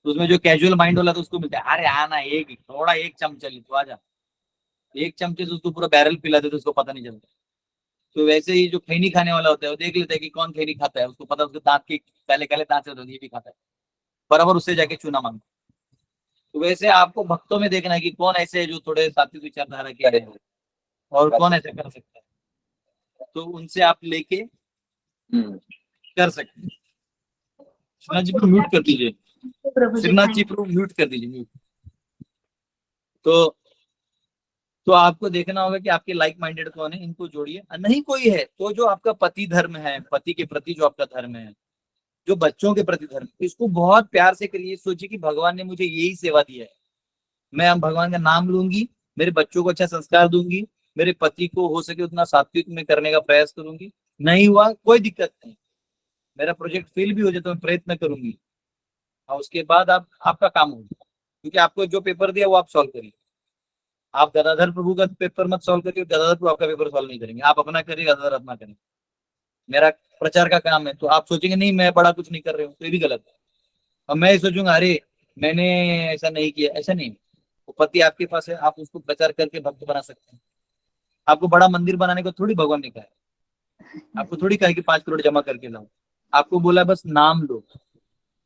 तो उसमें जो कैजुअल माइंड वाला तो उसको मिलता है, अरे आना एक थोड़ा एक चमचा ली तो आजा, एक चमचे से उसको पूरा बैरल पिलाते तो उसको पता नहीं चलता। तो वैसे ही जो खैनी खाने वाला होता है वो देख लेता है कि कौन खैनी खाता है, उसको पता, उसके दांत के काले काले दांत से होते हैं, ये भी खाता है, बराबर उससे जाके चूना मांगता है। तो वैसे आपको भक्तों में देखना है कि कौन ऐसे है जो थोड़े सात्विक विचारधारा के हैं और कौन ऐसे कर सकता है, तो उनसे आप लेके कर सकते हैं। श्रीनाथ जी को म्यूट कर दीजिए, श्रीनाथ जी को म्यूट कर दीजिए, म्यूट। तो आपको देखना होगा कि आपके लाइक माइंडेड कौन है, इनको जोड़िए। नहीं कोई है तो जो आपका पति धर्म है, पति के प्रति जो आपका धर्म है, जो बच्चों के प्रति धर्म, इसको बहुत प्यार से करिए। सोचिए कि भगवान ने मुझे यही सेवा दिया है, मैं अब भगवान का नाम लूंगी, मेरे बच्चों को अच्छा संस्कार दूंगी, मेरे पति को हो सके उतना सात्विक में करने का प्रयास करूंगी। नहीं हुआ कोई दिक्कत नहीं, मेरा प्रोजेक्ट फेल भी हो जाए तो मैं प्रयत्न करूंगी, और उसके बाद आपका काम होगा। क्योंकि आपको जो पेपर दिया वो आप सॉल्व करिए। आप गदाधर प्रभु का पेपर मत सॉल्व करिए, गदाधर प्रभु आपका पेपर सॉल्व नहीं करेंगे, आप अपना करिए, गदाधर अपना करेंगे। मेरा प्रचार का काम है, तो आप सोचेंगे नहीं मैं बड़ा कुछ नहीं कर रहे हूँ, तो ये भी गलत है। और मैं सोचूंगा अरे मैंने ऐसा नहीं किया, ऐसा नहीं। वो पति आपके पास है, आप उसको प्रचार करके भक्त बना सकते हैं। आपको बड़ा मंदिर बनाने को थोड़ी भगवान ने कहा है, आपको थोड़ी कहा कि 5 करोड़ जमा करके लाओ। आपको बोला बस नाम लो,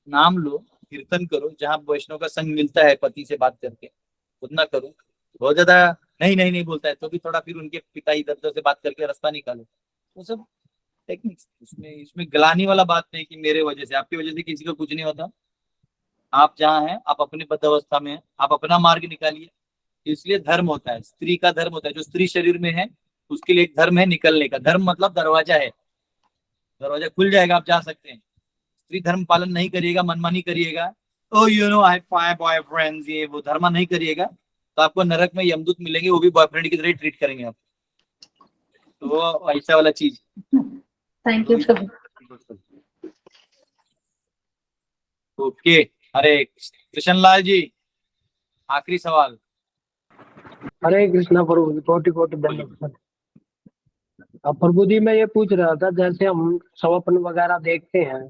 नाम लो, कीर्तन करो, जहां वैष्णव का संग मिलता है पति से बात करके उतना करो। बहुत ज्यादा नहीं बोलता है तो भी थोड़ा फिर उनके पिता इधर उधर से बात करके रास्ता निकालो। वो सब टेक्निक्स, इसमें गलानी वाला बात नहीं कि मेरे वजह से, आपकी वजह से किसी को कुछ नहीं होता। आप जहाँ हैं, आप अपने बद्ध अवस्था में हैं, आप अपना मार्ग निकालिए। इसलिए धर्म होता है, स्त्री का धर्म होता है। जो स्त्री शरीर में है उसके लिए एक धर्म है निकलने का। धर्म मतलब दरवाजा है, दरवाजा खुल जाएगा, आप जा सकते हैं। स्त्री धर्म पालन नहीं करिएगा, मनमानी करिएगा, oh you know I have 5 boyfriends, ये वो धर्म नहीं करिएगा तो आपको नरक में यमदूत मिलेंगे, वो भी बॉयफ्रेंड की तरह ट्रीट करेंगे आप। तो वो ऐसा वाला चीज। Thank you Prabhu. ओके, हरे कृष्ण लाल जी, आखिरी सवाल। हरे कृष्णा प्रभु जी, कोटि कोटि धन्यवाद। अब प्रभु जी मैं ये पूछ रहा था, जैसे हम स्वप्न वगैरह देखते हैं,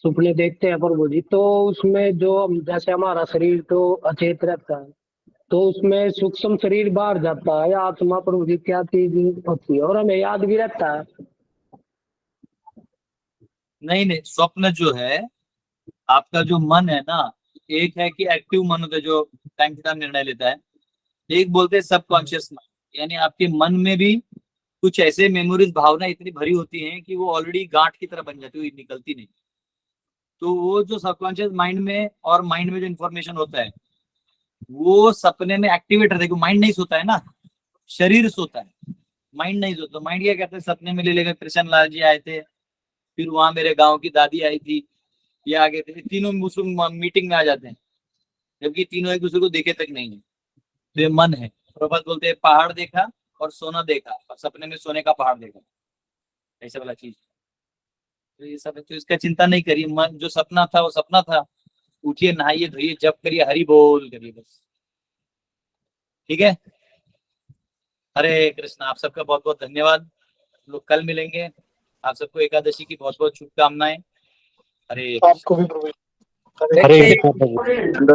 सुपने देखते हैं प्रभु जी, तो उसमें जो जैसे हमारा शरीर तो अचेत रहता है, तो उसमें सूक्ष्म शरीर बाहर जाता है, आत्मा प्रभु जी क्या चीज होती है, और हमें याद भी रहता है। नहीं, स्वप्न जो है, आपका जो मन है ना, एक है कि एक्टिव मन होता है जो टाइम टू टाइम निर्णय लेता है, एक बोलते हैं सबकॉन्शियस माइंड, यानी आपके मन में भी कुछ ऐसे मेमोरीज, भावना इतनी भरी होती हैं कि वो ऑलरेडी गांठ की तरह बन जाती है, निकलती नहीं। तो वो जो सबकॉन्शियस माइंड में और माइंड में जो इन्फॉर्मेशन होता है वो सपने में एक्टिवेट रहता है। माइंड नहीं सोता है ना, शरीर सोता है, माइंड नहीं सोता। माइंड क्या कहते हैं, सपने में ले लेकर कृष्ण लाल जी आए थे, फिर वहां मेरे गांव की दादी आई थी, ये आ गए थे, तीनों मीटिंग में आ जाते हैं, जबकि तीनों एक दूसरे को देखे तक नहीं है। तो ये मन है। प्रभात बोलते हैं पहाड़ देखा और सोना देखा, और सपने में सोने का पहाड़ देखा, ऐसा वाला चीज। तो ये सब है, तो इसका चिंता नहीं करिए। मन जो सपना था वो सपना था, उठिए, नहाइए, धोइए, जप करिए, हरि बोल करिए, बस। ठीक है, हरे कृष्ण। आप सबका बहुत बहुत धन्यवाद। लोग कल मिलेंगे। आप सबको एकादशी की बहुत बहुत शुभकामनाएं। हरे आपको भी प्रभु जी। हरे कृष्ण प्रभु।